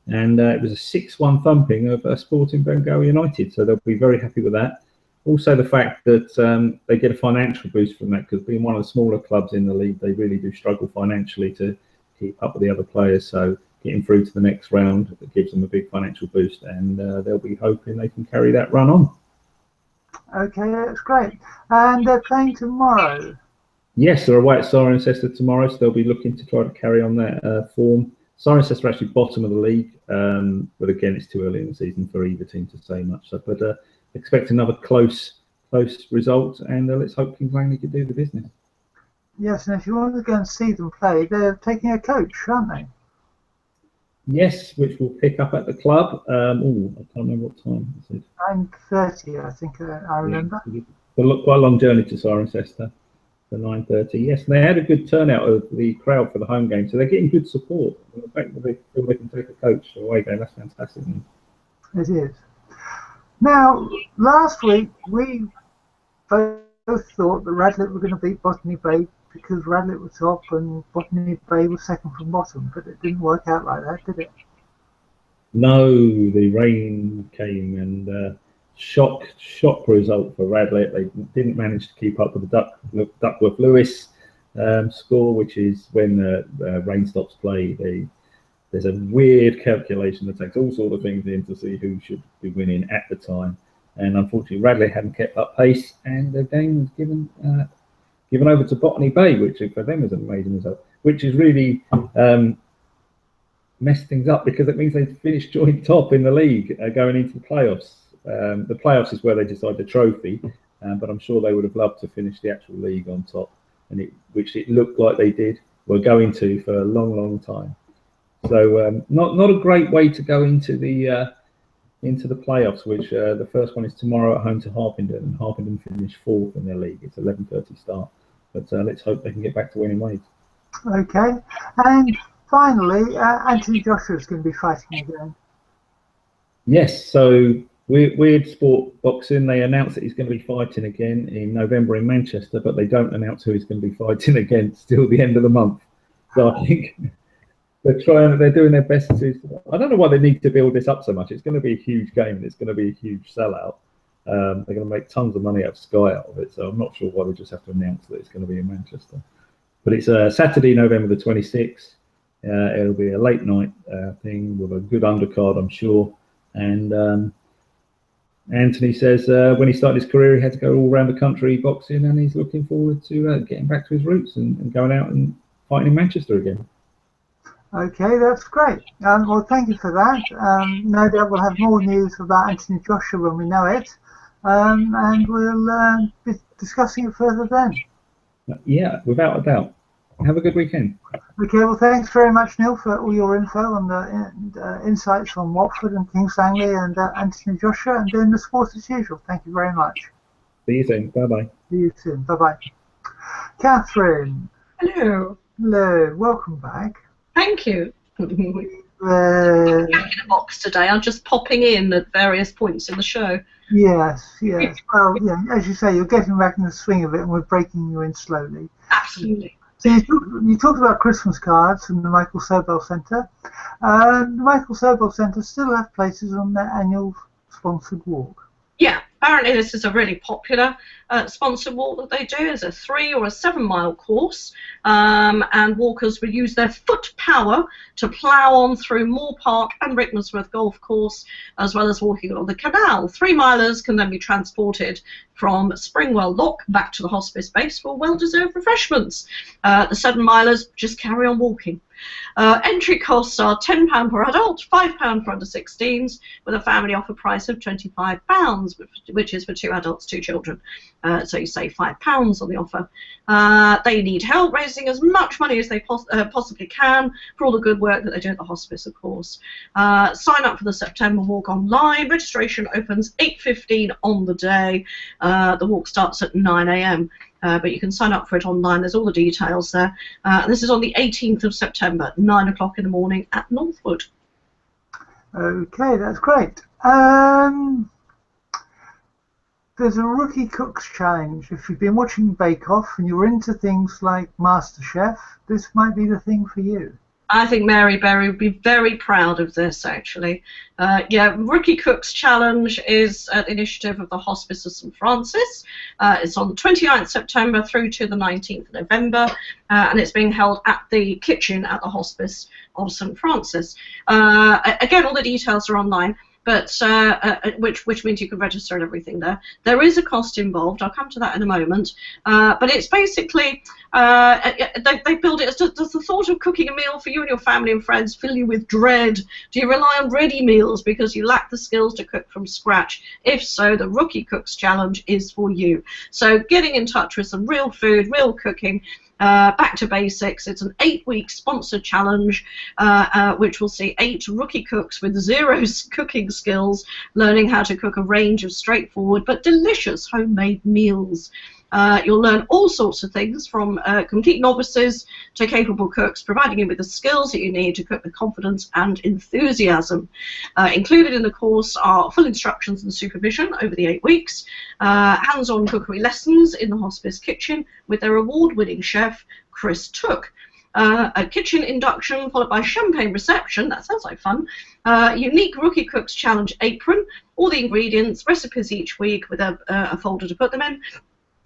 and it was a 6-1 thumping of Sporting Bengal United. So they'll be very happy with that. Also, the fact that they get a financial boost from that, because being one of the smaller clubs in the league, they really do struggle financially to keep up with the other players. So getting through to the next round, it gives them a big financial boost, and they'll be hoping they can carry that run on. Okay, that's great. And they're playing tomorrow. Yes, they're away at Cirencester tomorrow, so they'll be looking to try to carry on that form. Cirencester are actually bottom of the league, but again, it's too early in the season for either team to say much. So, but expect another close result, and let's hope Kings Langley can do the business. Yes, and if you want to go and see them play, they're taking a coach, aren't they? Yes, which we'll pick up at the club. I can't remember what time is it. 9:30, I think I remember. Yeah, quite a long journey to Cirencester for 9:30. Yes, and they had a good turnout of the crowd for the home game, so they're getting good support. And the fact that they feel they can take a coach to away game, that's fantastic. It is. Now, last week we both thought that Radlett were going to beat Botany Bay because Radlett was top and Botany Bay was second from bottom, but it didn't work out like that, did it? No, the rain came and shock result for Radlett. They didn't manage to keep up with the Duckworth Lewis score, which is when rain stops play. There's a weird calculation that takes all sorts of things in to see who should be winning at the time. And unfortunately, Radlett hadn't kept up pace, and the game was given over to Botany Bay, which for them is an amazing result, which is really messed things up because it means they finished joint top in the league going into the playoffs. The playoffs is where they decide the trophy, but I'm sure they would have loved to finish the actual league on top, and which it looked like they were going to for a long time. So not a great way to go into the playoffs, which the first one is tomorrow at home to Harpenden, and Harpenden finish 4th in their league. It's 11:30 start, but let's hope they can get back to winning ways. Okay, and finally, Anthony Joshua is going to be fighting again. Yes, so Weird Sport Boxing, they announced that he's going to be fighting again in November in Manchester, but they don't announce who he's going to be fighting against till the end of the month. So I think They're doing their best to. I don't know why they need to build this up so much. It's going to be a huge game, and it's going to be a huge sellout. They're going to make tons of money out of Sky out of it, so I'm not sure why they just have to announce that it's going to be in Manchester. But it's Saturday, November the 26th. It'll be a late night thing with a good undercard, I'm sure. And Anthony says when he started his career, he had to go all around the country boxing, and he's looking forward to getting back to his roots and going out and fighting in Manchester again. Okay, that's great. Well, thank you for that. No doubt we'll have more news about Anthony Joshua when we know it, and we'll be discussing it further then. Yeah, without a doubt. Have a good weekend. Okay, well, thanks very much, Neil, for all your info and the insights on Watford and Kings Langley and Anthony Joshua, and doing the sport as usual. Thank you very much. See you soon. Bye-bye. See you soon. Bye-bye. Catherine. Hello. Hello. Welcome back. Thank you. I'm back in the box today. I'm just popping in at various points in the show. Yes, yes. Well, yeah, as you say, you're getting back in the swing of it, and we're breaking you in slowly. Absolutely. So you talked about Christmas cards from the Michael Sobel Centre. The Michael Sobel Centre still have places on their annual sponsored walk. Yeah, apparently this is a really popular sponsored walk that they do. It's a 3 or a 7 mile course, and walkers will use their foot power to plough on through Moor Park and Rickmansworth Golf Course, as well as walking along the canal. 3 milers can then be transported from Springwell Lock back to the hospice base for well-deserved refreshments. The 7 milers just carry on walking. Entry costs are £10 per adult, £5 for under 16s, with a family offer price of £25, which is for 2 adults, 2 children. So you save £5 on the offer. They need help raising as much money as they possibly can for all the good work that they do at the hospice, of course. Sign up for the September walk online. Registration opens 8:15 on the day. The walk starts at 9 AM. But you can sign up for it online. There's all the details there. This is on the 18th of September, 9 o'clock in the morning at Northwood. Okay, that's great. There's a Rookie Cooks Challenge. If you've been watching Bake Off and you're into things like MasterChef, this might be the thing for you. I think Mary Berry would be very proud of this, actually. Yeah, Rookie Cooks Challenge is an initiative of the Hospice of St Francis. It's on the 29th September through to the 19th of November, and it's being held at the kitchen at the Hospice of St Francis. Again, all the details are online, but which means you can register and everything there. There is a cost involved. I'll come to that in a moment. But it's basically, they build it. Does the thought of cooking a meal for you and your family and friends fill you with dread? Do you rely on ready meals because you lack the skills to cook from scratch? If so, the Rookie Cooks Challenge is for you. So getting in touch with some real food, real cooking, back to basics. It's an 8-week sponsored challenge, which will see 8 rookie cooks with 0 cooking skills learning how to cook a range of straightforward but delicious homemade meals. You'll learn all sorts of things from complete novices to capable cooks, providing you with the skills that you need to cook with confidence and enthusiasm. Included in the course are full instructions and supervision over the 8 weeks, hands-on cookery lessons in the hospice kitchen with their award-winning chef, Chris Took. A kitchen induction followed by champagne reception. That sounds like fun. Unique Rookie Cooks Challenge apron, all the ingredients, recipes each week with a folder to put them in.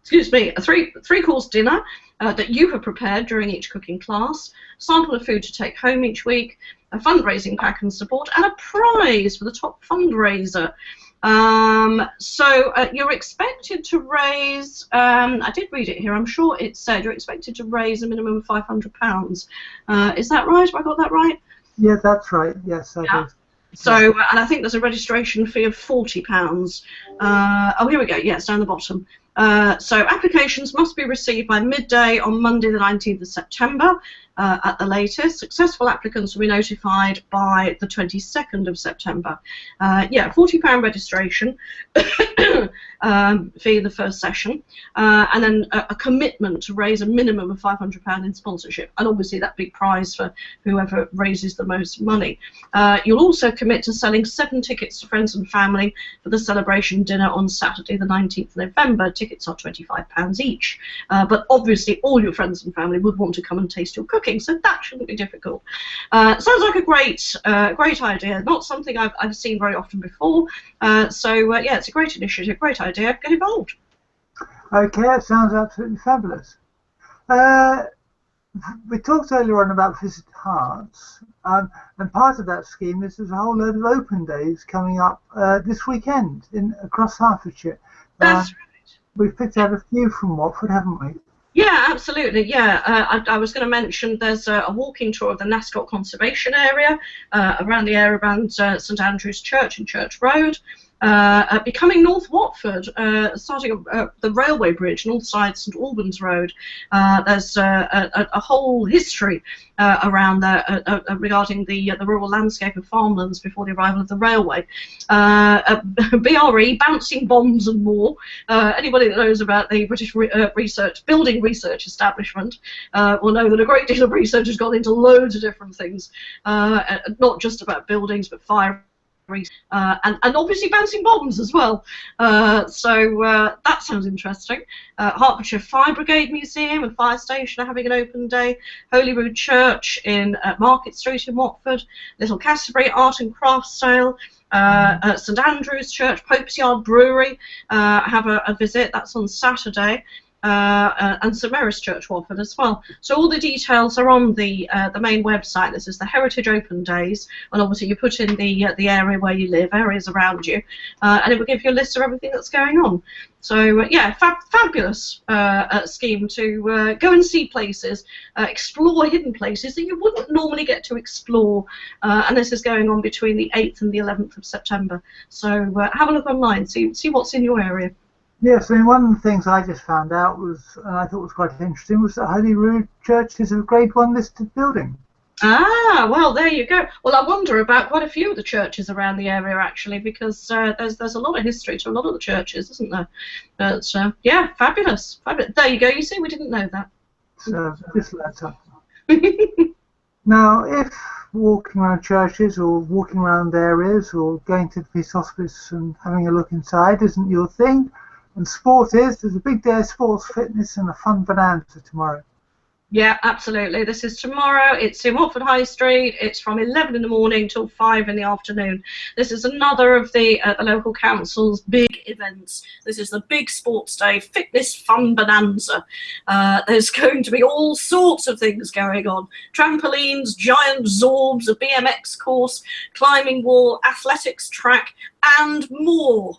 Excuse me, a three-course dinner that you have prepared during each cooking class, sample of food to take home each week, a fundraising pack and support, and a prize for the top fundraiser. So you're expected to raise, I did read it here, I'm sure it said you're expected to raise a minimum of £500. Is that right? Have I got that right? Yeah, that's right. Yes, I do. So, and I think there's a registration fee of £40. Oh, here we go. Yes, down the bottom. So applications must be received by midday on Monday the 19th of September at the latest. Successful applicants will be notified by the 22nd of September. Yeah, £40 registration fee in the first session, and then a commitment to raise a minimum of £500 in sponsorship, and obviously that big prize for whoever raises the most money. You'll also commit to selling 7 tickets to friends and family for the celebration dinner on Saturday the 19th of November. Tickets are £25 each, but obviously all your friends and family would want to come and taste your cooking. cooking, so that shouldn't be difficult. Sounds like a great idea. Not something I've seen very often before. So yeah, it's a great initiative, great idea. Get involved. Okay, it sounds absolutely fabulous. We talked earlier on about Visit Herts, and part of that scheme is there's a whole load of open days coming up this weekend across Hertfordshire. That's right. We've picked out a few from Watford, haven't we? Yeah, absolutely. Yeah, I was going to mention there's a walking tour of the Nascot Conservation Area around the area around St Andrew's Church and Church Road. Becoming North Watford, starting the railway bridge, north side St Albans Road. There's a whole history around there regarding the rural landscape of farmlands before the arrival of the railway. BRE, bouncing bombs and more. Anybody that knows about the British building research establishment will know that a great deal of research has gone into loads of different things, not just about buildings but fire. And obviously bouncing bombs as well. So that sounds interesting. Hertfordshire Fire Brigade Museum and Fire Station are having an open day. Holyrood Church in Market Street in Watford. Little Cassiobury Art and Crafts Sale. St Andrew's Church, Pope's Yard Brewery have a visit. That's on Saturday. And St Mary's Church, Watford as well. So all the details are on the main website. This is the Heritage Open Days, and obviously you put in the area where you live, areas around you, and it will give you a list of everything that's going on. So yeah, fabulous scheme to go and see places, explore hidden places that you wouldn't normally get to explore, and this is going on between the 8th and the 11th of September. So have a look online, see what's in your area. Yes, I mean, one of the things I just found out was, and I thought was quite interesting, was that Holyrood Church is a Grade 1 listed building. Ah, well, there you go. Well, I wonder about quite a few of the churches around the area, actually, because there's a lot of history to a lot of the churches, isn't there? But, yeah, fabulous. There you go. You see, we didn't know that. So, just let up. Now, if walking around churches or walking around areas or going to the Peace Hospice and having a look inside isn't your thing, and sport is, there's a big day of sports, fitness and a fun bonanza tomorrow. Yeah, absolutely. This is tomorrow. It's in Watford High Street. It's from 11 in the morning till 5 in the afternoon. This is another of the local council's big events. This is the big sports day, fitness fun bonanza. There's going to be all sorts of things going on. Trampolines, giant zorbs, a BMX course, climbing wall, athletics track, and more.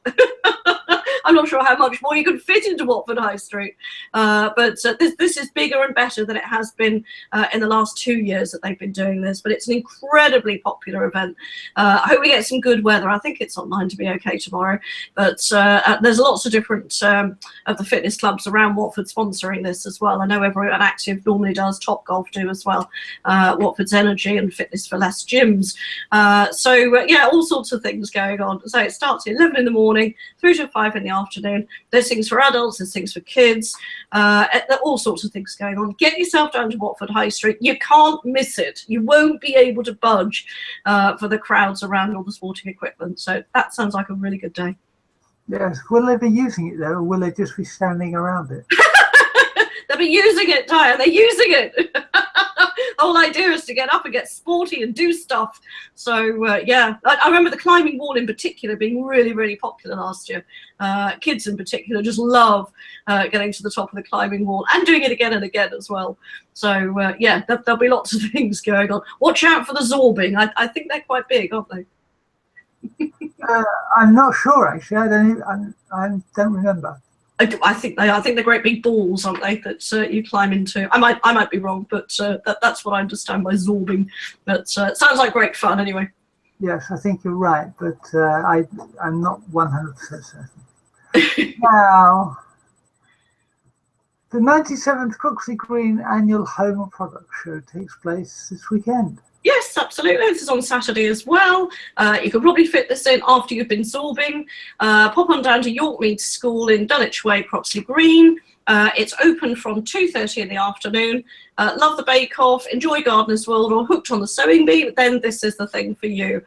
I'm not sure how much more you can fit into Watford High Street, but this is bigger and better than it has been in the last 2 years that they've been doing this, but it's an incredibly popular event. I hope we get some good weather. I think it's online to be okay tomorrow, but there's lots of different of the fitness clubs around Watford sponsoring this as well. I know Everyone Active normally does, Topgolf do as well, Watford's Energy and Fitness for Less gyms. So yeah, all sorts of things going on. So it starts at 11 in the morning through to 5 in the afternoon. There's things for adults, there's things for kids, all sorts of things going on. Get yourself down to Watford High Street. You can't miss it. You won't be able to budge for the crowds around all the sporting equipment. So that sounds like a really good day. Yes. Will they be using it though, or will they just be standing around it? They'll be using it, Tania. They're using it. The whole idea is to get up and get sporty and do stuff. So yeah, I remember the climbing wall in particular being really, really popular last year. Kids in particular just love getting to the top of the climbing wall and doing it again and again as well. So yeah, there'll be lots of things going on. Watch out for the zorbing. I think they're quite big, aren't they? I'm not sure actually. I don't remember. I think they're great big balls, aren't they? That you climb into. I might be wrong, but that's what I understand by zorbing. But it sounds like great fun anyway. Yes, I think you're right, but I'm not 100% certain. Now, the 97th Croxley Green Annual Home and Product Show takes place this weekend. Yes, absolutely. This is on Saturday as well. You could probably fit this in after you've been sorbing. Pop on down to Yorkmead School in Dulwich Way, Croxley Green. It's open from 2:30 in the afternoon. Love the bake-off, enjoy Gardener's World or hooked on the sewing bee, then this is the thing for you.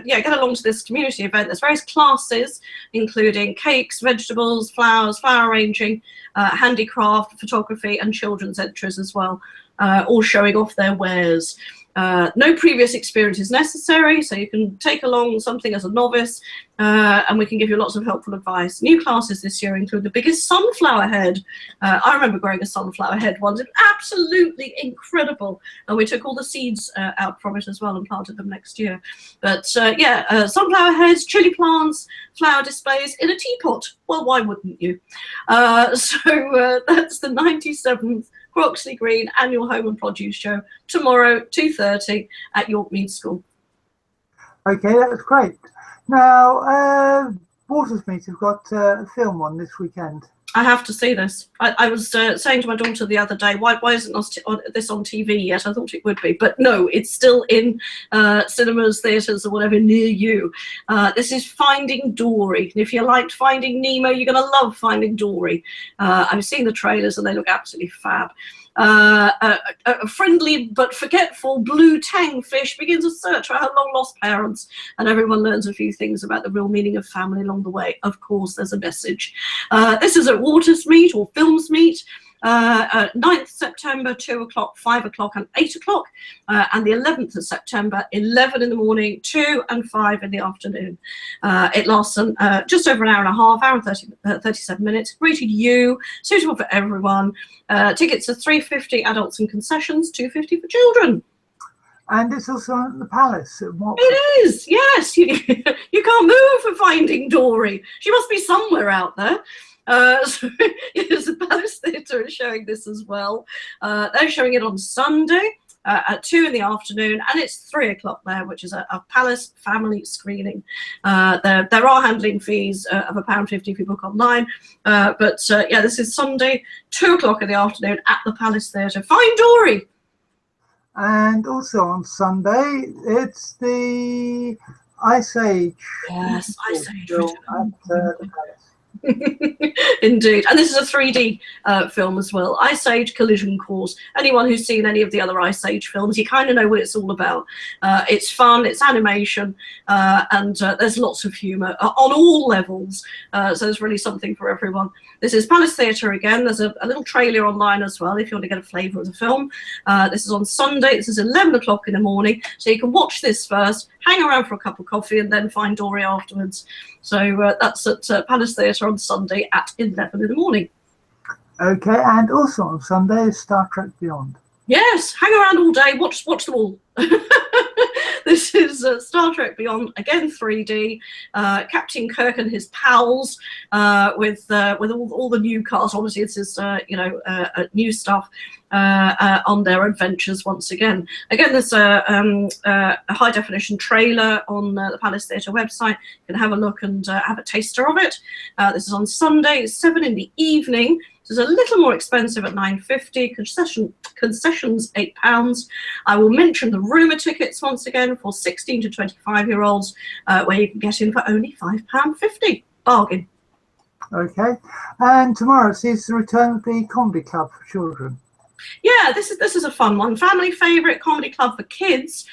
Get along to this community event. There's various classes, including cakes, vegetables, flowers, flower arranging, handicraft, photography, and children's entries as well, all showing off their wares. No previous experience is necessary, so you can take along something as a novice, and we can give you lots of helpful advice. New classes this year include the biggest sunflower head. I remember growing a sunflower head once. It's absolutely incredible, and we took all the seeds out from it as well and planted them next year. But sunflower heads, chili plants, flower displays in a teapot. Well, why wouldn't you? So that's the 97th Croxley Green Annual Home and Produce Show tomorrow, 2:30 at York Mead School. Okay, that's great. Now, Watersmeet have got a film on this weekend. I have to see this. I was saying to my daughter the other day, why isn't this on TV yet? I thought it would be, but no, it's still in cinemas, theatres, or whatever near you. This is Finding Dory. And if you liked Finding Nemo, you're going to love Finding Dory. I've seen the trailers and they look absolutely fab. A friendly but forgetful blue tang fish begins a search for her long-lost parents, and everyone learns a few things about the real meaning of family along the way. Of course, there's a message. This is at Watersmeet or Filmsmeet. 9th September, 2 o'clock, 5 o'clock and 8 o'clock, and the 11th of September, 11 in the morning, 2 and 5 in the afternoon. It lasts just over an hour and a half, hour and 37 minutes, rated U, suitable for everyone. Tickets are £3.50 adults and concessions, £2.50 for children. And it's also at the Palace at Watford. It is, yes. You can't move for Finding Dory. She must be somewhere out there. So yes, the Palace Theatre is showing this as well. They're showing it on Sunday at 2 in the afternoon, and it's 3 o'clock there, which is a Palace family screening. There are handling fees of £1.50 if you book online, but this is Sunday, 2 o'clock in the afternoon at the Palace Theatre. Find Dory. And also on Sunday, it's the Ice Age. Yes, Ice Age. At the Palace. Indeed, and this is a 3D film as well. Ice Age Collision Course. Anyone who's seen any of the other Ice Age films, you kind of know what it's all about. It's fun, it's animation, and there's lots of humour on all levels, so there's really something for everyone. This is Palace Theatre again. There's a little trailer online as well if you want to get a flavour of the film. This is on Sunday. This is 11 o'clock in the morning, so you can watch this first, hang around for a cup of coffee, and then find Dory afterwards. So that's at Palace Theatre on Sunday at 11 in the morning. Okay, and also on Sunday is Star Trek Beyond. Yes, hang around all day, watch them all. This is Star Trek Beyond, again 3D. Captain Kirk and his pals with all the new cast. Obviously, this is new stuff on their adventures once again. Again, there's a high definition trailer on the Palace Theatre website. You can have a look and have a taster of it. This is on Sunday, 7 in the evening. This is a little more expensive at £9.50. Concessions £8. I will mention the rumour tickets once again for 16 to 25-year-olds, where you can get in for only £5.50. Bargain. Okay, and tomorrow sees the return of the Comedy Club for Children. Yeah, this is a fun one. Family favourite Comedy Club for Kids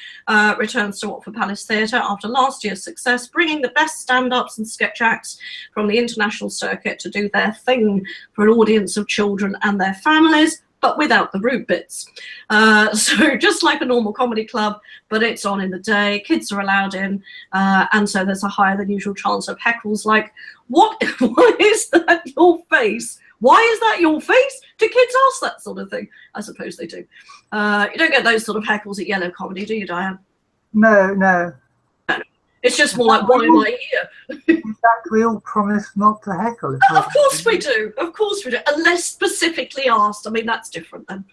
returns to Watford Palace Theatre after last year's success, bringing the best stand-ups and sketch acts from the international circuit to do their thing for an audience of children and their families, but without the rude bits. So just like a normal comedy club, but it's on in the day, kids are allowed in, and so there's a higher than usual chance of heckles like, why is that your face? Why is that your face? Do kids ask that sort of thing? I suppose they do. You don't get those sort of heckles at Yellow Comedy, do you, Diane? No. It's just more like, why am I here? In fact, we all promise not to heckle. Of course we do. Of course we do. Unless specifically asked. I mean, that's different then.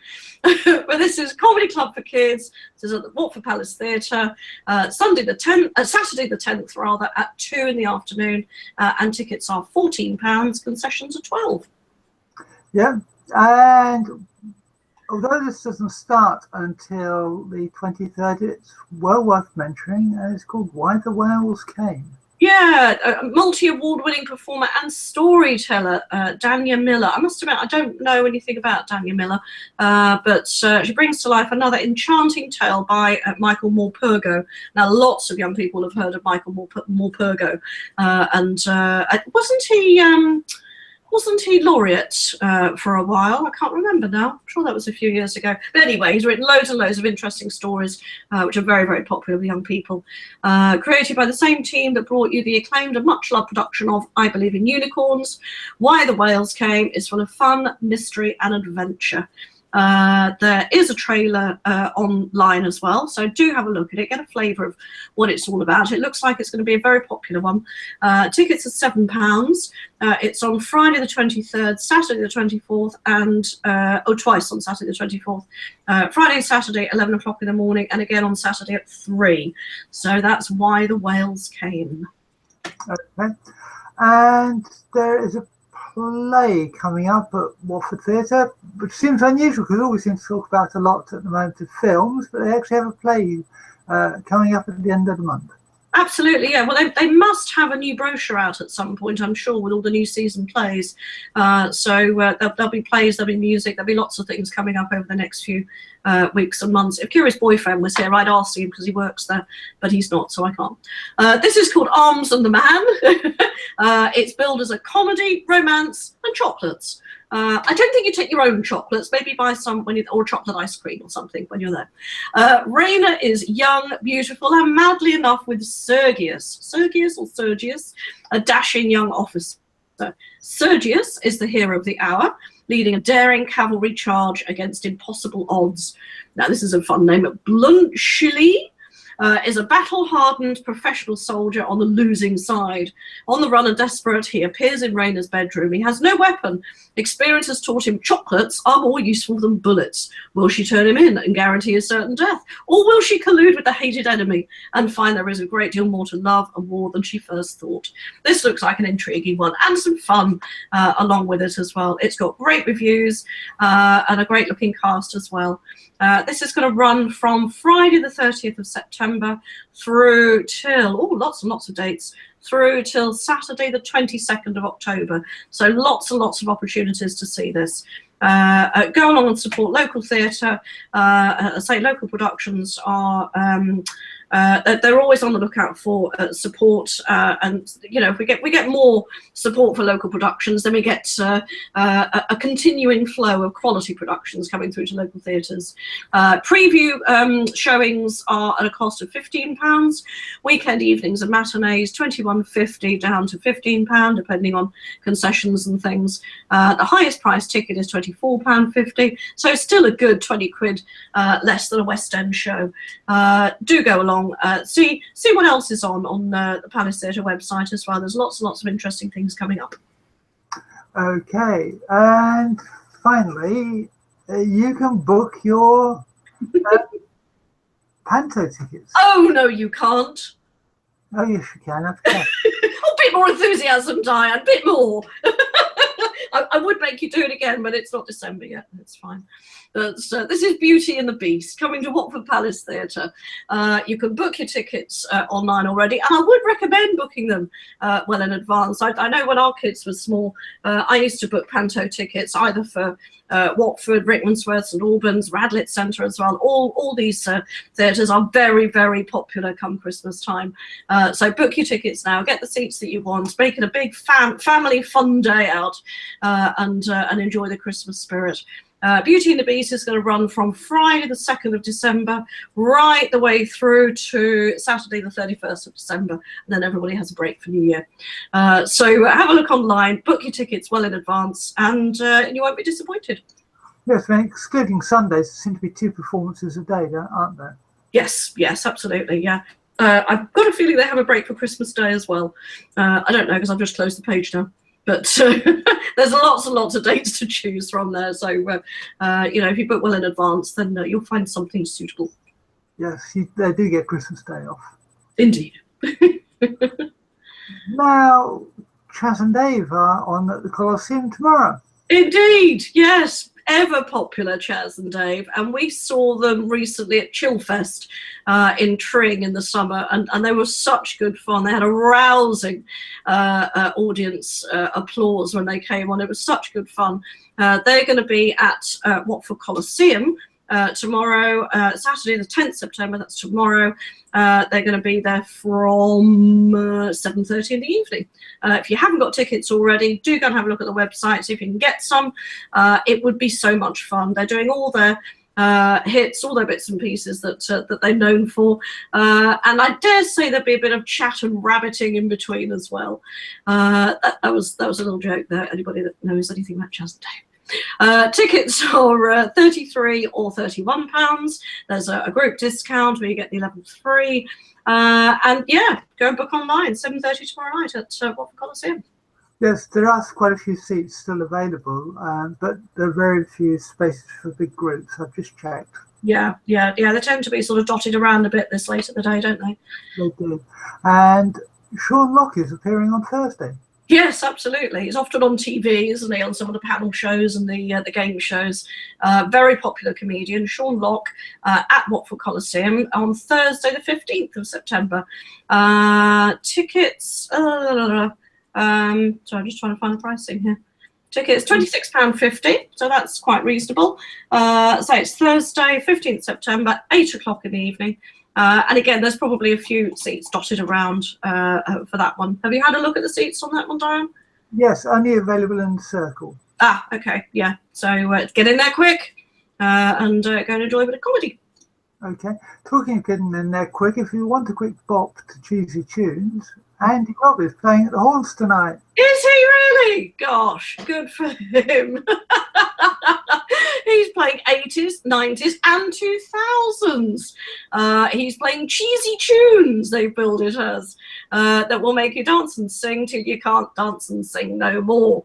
But this is Comedy Club for Kids. This is at the Watford Palace Theatre. Saturday the 10th, rather, at 2 in the afternoon. And tickets are £14. Concessions are £12. Yeah, and although this doesn't start until the 23rd, it's well worth mentioning, and it's called Why the Whales Came. Yeah, a multi-award-winning performer and storyteller, Tania Miller. I must admit, I don't know anything about Tania Miller, but she brings to life another enchanting tale by Michael Morpurgo. Now, lots of young people have heard of Michael Morpurgo, and wasn't he laureate for a while? I can't remember now. I'm sure that was a few years ago. But anyway, he's written loads and loads of interesting stories, which are very, very popular with young people. Created by the same team that brought you the acclaimed and much-loved production of I Believe in Unicorns. Why the Whales Came is full of fun, mystery and adventure. There is a trailer online as well, so do have a look at it, get a flavour of what it's all about. It looks like it's going to be a very popular one. Tickets are £7. It's on Friday the 23rd, Saturday the 24th, and twice on Saturday the 24th. Friday and Saturday 11 o'clock in the morning, and again on Saturday at 3. So that's Why the Whales Came. Okay, and there is a play coming up at Watford Theatre, which seems unusual because all we seem to talk about a lot at the moment of films, but they actually have a play coming up at the end of the month. Absolutely, yeah. Well, they must have a new brochure out at some point, I'm sure, with all the new season plays. So there'll be plays, there'll be music, there'll be lots of things coming up over the next few weeks and months. If Curious Boyfriend was here, I'd ask him because he works there, but he's not, so I can't. This is called Arms and the Man. It's billed as a comedy, romance, and chocolates. I don't think you take your own chocolates. Maybe buy some or chocolate ice cream or something when you're there. Raina is young, beautiful, and madly in love with Sergius, a dashing young officer. Sergius is the hero of the hour, leading a daring cavalry charge against impossible odds. Now, this is a fun name. Bluntschli is a battle-hardened professional soldier on the losing side. On the run and desperate, he appears in Raina's bedroom. He has no weapon. Experience has taught him chocolates are more useful than bullets. Will she turn him in and guarantee his certain death? Or will she collude with the hated enemy and find there is a great deal more to love and war than she first thought? This looks like an intriguing one and some fun along with it as well. It's got great reviews and a great looking cast as well. This is going to run from Friday the 30th of September through till, lots and lots of dates, through till Saturday the 22nd of October. So lots and lots of opportunities to see this. Go along and support local theatre. Say local productions are they're always on the lookout for support, and you know, if we get more support for local productions, then we get a continuing flow of quality productions coming through to local theatres. Preview showings are at a cost of £15. Weekend evenings and matinees £21.50 down to £15, depending on concessions and things. The highest price ticket is £24.50, so still a good 20 quid less than a West End show. Do go along. See what else is on the Palace Theatre website as well. There's lots and lots of interesting things coming up. Okay, and finally, you can book your Panto tickets. Oh no, you can't. Oh yes, you can. Okay. A bit more enthusiasm, Diane. A bit more. I would make you do it again, but it's not December yet. It's fine. But this is Beauty and the Beast coming to Watford Palace Theatre. You can book your tickets online already, and I would recommend booking them well in advance. I know when our kids were small, I used to book Panto tickets either for Watford, Rickmansworth, St Albans, Radlett Centre as well. All these theatres are very, very popular come Christmas time. So book your tickets now, get the seats that you want, make it a big family fun day out, and enjoy the Christmas spirit. Beauty and the Beast is going to run from Friday the 2nd of December right the way through to Saturday the 31st of December, and then everybody has a break for New Year. So have a look online, book your tickets well in advance, and you won't be disappointed. Yes, I mean, excluding Sundays, there seem to be 2 performances a day, aren't there? Yes, absolutely, yeah. I've got a feeling they have a break for Christmas Day as well. I don't know because I've just closed the page now. But there's lots and lots of dates to choose from there. So, you know, if you book well in advance, then you'll find something suitable. Yes, they do get Christmas Day off. Indeed. Now, Chas and Dave are on at the Colosseum tomorrow. Indeed, yes. Ever popular, Chaz and Dave, and we saw them recently at Chillfest in Tring in the summer, and they were such good fun. They had a rousing audience applause when they came on. It was such good fun. They're going to be at Watford Coliseum tomorrow, Saturday the 10th September, that's tomorrow. They're going to be there from 7:30 in the evening. If you haven't got tickets already, do go and have a look at the website, see if you can get some. It would be so much fun. They're doing all their hits, all their bits and pieces that they're known for. And I dare say there'll be a bit of chat and rabbiting in between as well. That was a little joke there, anybody that knows anything about Chaz and Dave. Tickets are £33 or £31. There's a group discount where you get the 11th free. And yeah, go and book online, 7:30 tomorrow night at Watford Coliseum. Yes, there are quite a few seats still available, but there are very few spaces for big groups. I've just checked. Yeah. They tend to be sort of dotted around a bit this late in the day, don't they? They do. And Sean Locke is appearing on Thursday. Yes, absolutely. He's often on TV, isn't he, on some of the panel shows and the game shows. Very popular comedian, Sean Locke, at Watford Coliseum on Thursday the 15th of September. Tickets, sorry, I'm just trying to find the pricing here. Tickets, £26.50, so that's quite reasonable. So it's Thursday, 15th September, 8 o'clock in the evening. And again, there's probably a few seats dotted around for that one. Have you had a look at the seats on that one, Diane? Yes, only available in the Circle. Ah, okay, yeah. So get in there quick and go and enjoy a bit of comedy. Okay. Talking of getting in there quick, if you want a quick bop to cheesy tunes, Andy Robb is playing at the Horns tonight. Is he really? Gosh, good for him. He's playing 80s, 90s and 2000s. He's playing cheesy tunes, they billed it as, that will make you dance and sing till you can't dance and sing no more.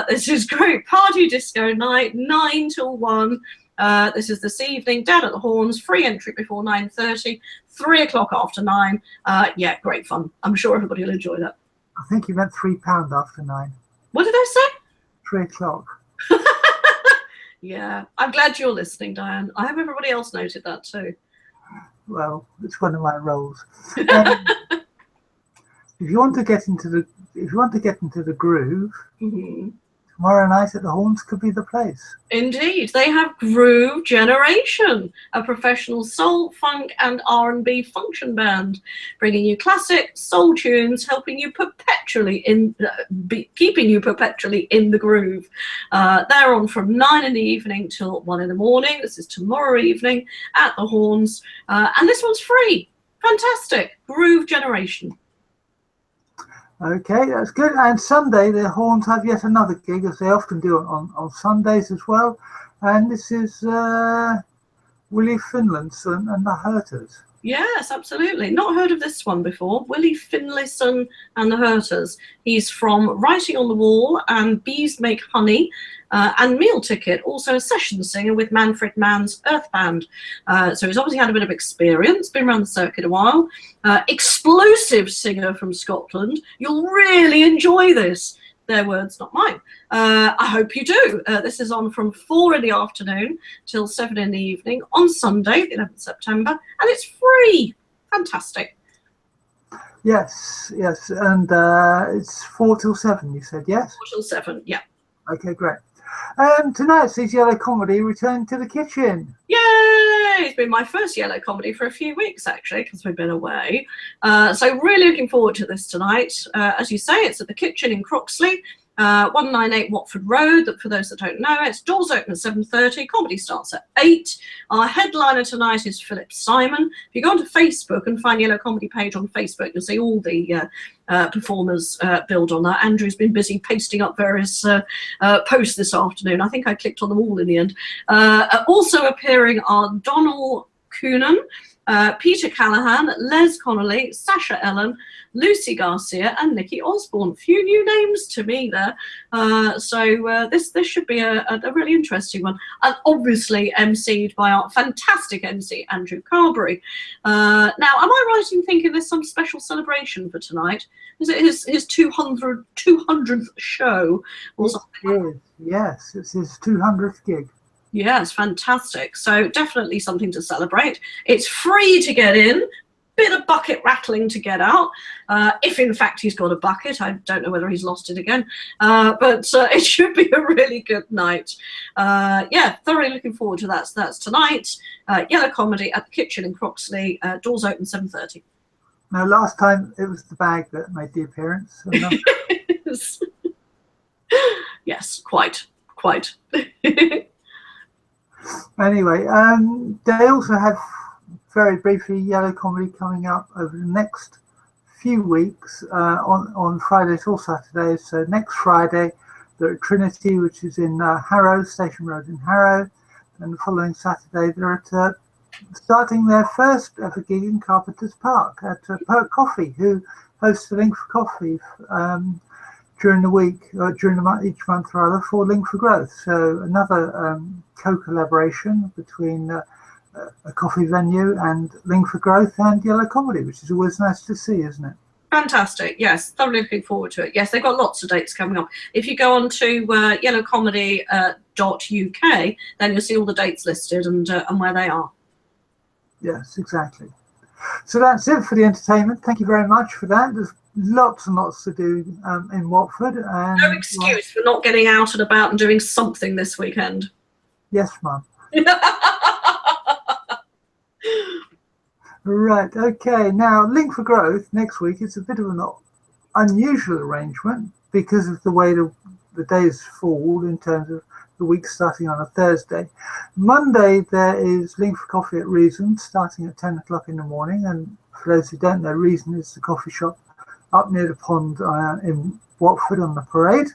This is great party disco night, 9 till 1. This is this evening, down at the Horns, free entry before 9:30, 3 o'clock after 9. Yeah, great fun. I'm sure everybody will enjoy that. I think you meant £3 after 9. What did I say? 3 o'clock. Yeah, I'm glad you're listening, Diane. I hope everybody else noted that too. Well, it's one of my roles. If you want to get into the groove, tomorrow night at the Horns could be the place. Indeed, they have Groove Generation, a professional soul, funk, and R&B function band, bringing you classic soul tunes, helping you keeping you perpetually in the groove. They're on from 9 in the evening till 1 in the morning. This is tomorrow evening at the Horns, and this one's free. Fantastic, Groove Generation. Okay, that's good. And Sunday, the Horns have yet another gig, as they often do on Sundays as well. And this is Willie Finlayson and the Herters. Yes, absolutely. Not heard of this one before. Willie Finlayson and the Herters. He's from Writing on the Wall and Bees Make Honey and Meal Ticket, also a session singer with Manfred Mann's Earth Band. So he's obviously had a bit of experience, been around the circuit a while. Explosive singer from Scotland. You'll really enjoy this. Their words, not mine. I hope you do. This is on from 4 in the afternoon till 7 in the evening on Sunday, the 11th September, and it's free. Fantastic. Yes, and it's 4 till 7, you said, yes? 4 till 7, yeah. Okay, great. Tonight's Yellow Comedy returned to the kitchen. Yay! It's been my first Yellow Comedy for a few weeks, actually, because we've been away. So really looking forward to this tonight. As you say, it's at the kitchen in Croxley, 198 Watford Road. For those that don't know, it's doors open at 7:30. Comedy starts at 8. Our headliner tonight is Philip Simon. If you go onto Facebook and find Yellow Comedy page on Facebook, you'll see all the performers build on that. Andrew's been busy pasting up various posts this afternoon. I think I clicked on them all in the end. Also appearing are Donald Coonan, Peter Callahan, Les Connolly, Sasha Ellen, Lucy Garcia, and Nikki Osborne. Few new names to me there. So this should be a really interesting one. And obviously emceed by our fantastic MC, Andrew Carberry. Now, am I right in thinking there's some special celebration for tonight? Is it his 200th show? Or something? Yes, it's his 200th gig. Yes, fantastic. So definitely something to celebrate. It's free to get in. Bit of bucket rattling to get out, if in fact he's got a bucket. I don't know whether he's lost it again, but it should be a really good night. Yeah, thoroughly looking forward to that. So that's tonight. Yellow Comedy at the Kitchen in Croxley. Doors open 7:30. Now, last time it was the bag that made the appearance. Yes, quite. Anyway, they also have, very briefly, Yellow Comedy coming up over the next few weeks on Fridays or Saturdays. So next Friday they're at Trinity, which is in Harrow, Station Road in Harrow, and the following Saturday they're at starting their first ever gig in Carpenter's Park at Perk Coffee, who hosts the Link for Coffee during the week, during the month, each month rather, for Link for Growth. So another co-collaboration between a coffee venue and Link for Growth and Yellow Comedy, which is always nice to see, isn't it? Fantastic. Yes, thoroughly looking forward to it. Yes, they've got lots of dates coming up. If you go on to yellowcomedy.uk, then you'll see all the dates listed and where they are. Yes, exactly. So that's it for the entertainment. Thank you very much for that. There's lots and lots to do in Watford. And no excuse for not getting out and about and doing something this weekend. Yes, Mum. Right, okay. Now, Link for Growth next week. It's a bit of an unusual arrangement because of the way the days fall in terms of the week starting on a Thursday. Monday, there is Link for Coffee at Reason starting at 10 o'clock in the morning. And for those who don't know, Reason is the coffee shop up near the pond in Watford on the parade.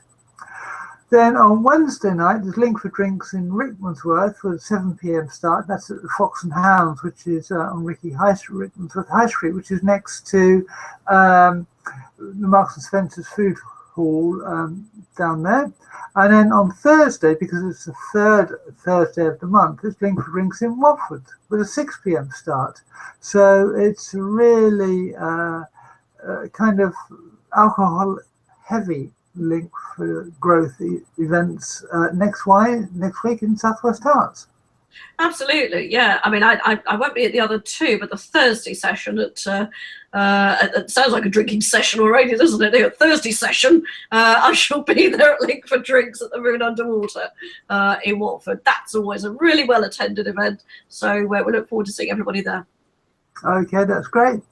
Then on Wednesday night, there's Link for Drinks in Rickmansworth with a 7 p.m. start. That's at the Fox and Hounds, which is on Rickmansworth High Street, which is next to the Marks and Spencer's Food Hall down there. And then on Thursday, because it's the third Thursday of the month, there's Link for Drinks in Watford with a 6 p.m. start. So it's really kind of alcohol-heavy Link for Growth events next week in Southwest Herts. Absolutely, yeah. I mean, I won't be at the other two, but the Thursday session it sounds like a drinking session already, doesn't it? The Thursday session, I shall be there at Link for Drinks at the Moon Underwater in Watford. That's always a really well attended event, so we look forward to seeing everybody there. Okay, that's great.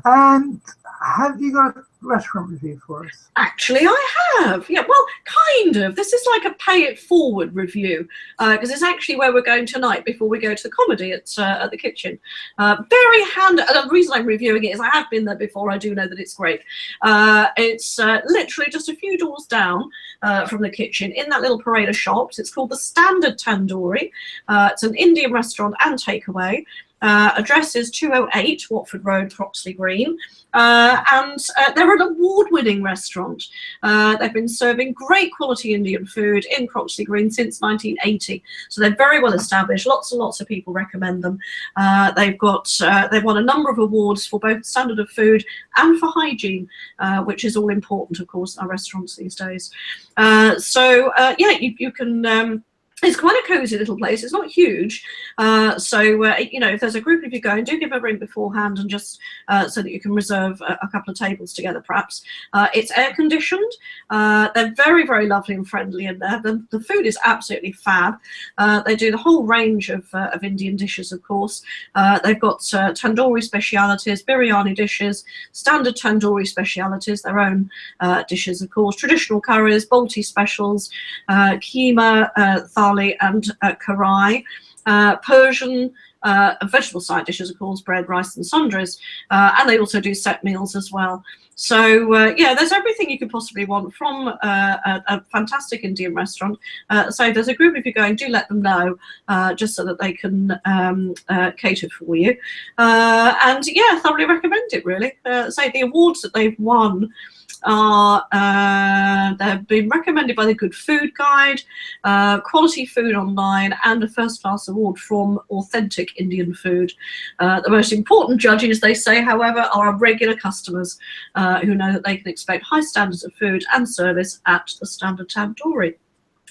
And have you got a restaurant review for us? Actually, I have. Yeah, well, kind of. This is like a pay it forward review because it's actually where we're going tonight before we go to the comedy at the Kitchen. Very handy. And the reason I'm reviewing it is I have been there before. I do know that it's great. It's literally just a few doors down from the Kitchen in that little parade of shops. It's called the Standard Tandoori. It's an Indian restaurant and takeaway. Address is 208 Watford Road, Croxley Green, and they're an award-winning restaurant. They've been serving great quality Indian food in Croxley Green since 1980, so they're very well established. Lots and lots of people recommend them. They've won a number of awards for both standard of food and for hygiene, which is all important, of course, in our restaurants these days. Yeah, you can. It's quite a cosy little place. It's not huge, if there's a group of you going, do give a ring beforehand and just so that you can reserve a couple of tables together, perhaps. It's air conditioned. They're very, very lovely and friendly in there. The food is absolutely fab. They do the whole range of Indian dishes, of course. They've got tandoori specialities, biryani dishes, standard tandoori specialities, their own dishes, of course, traditional curries, Balti specials, keema, thali and karai, Persian, vegetable side dishes, of course, bread, rice, and sundries, and they also do set meals as well. So yeah, there's everything you could possibly want from a fantastic Indian restaurant. So if there's a group of you going, do let them know, just so that they can cater for you. And yeah, thoroughly recommend it, really. So the awards that they've won are they've been recommended by the Good Food Guide, Quality Food Online, and a First Class Award from Authentic Indian Food. The most important judges, they say, however, are our regular customers who know that they can expect high standards of food and service at the Standard Tandoori.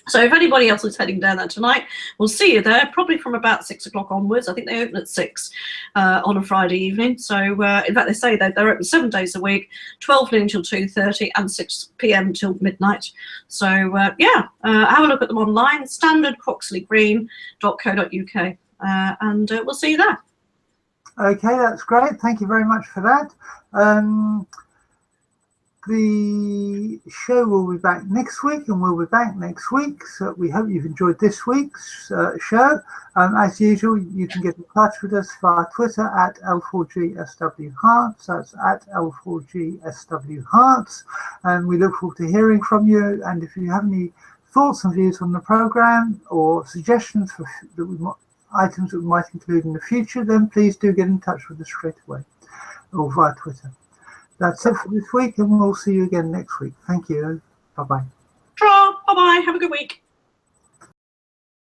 So if anybody else is heading down there tonight, we'll see you there, probably from about 6 o'clock onwards. I think they open at 6 on a Friday evening. So in fact, they say that they're open 7 days a week, 12 noon till 2:30 and 6 p.m. till midnight. So yeah, have a look at them online, standardcroxleygreen.co.uk, and we'll see you there. Okay, that's great. Thank you very much for that. The show will be back next week, and we'll be back next week. So we hope you've enjoyed this week's show. As usual, you can get in touch with us via Twitter at L4GSWHearts. That's at L4GSWHearts. And we look forward to hearing from you. And if you have any thoughts and views on the programme or suggestions for items that we might include in the future, then please do get in touch with us straight away or via Twitter. That's it for this week, and we'll see you again next week. Thank you. Bye-bye. Bye-bye. Have a good week.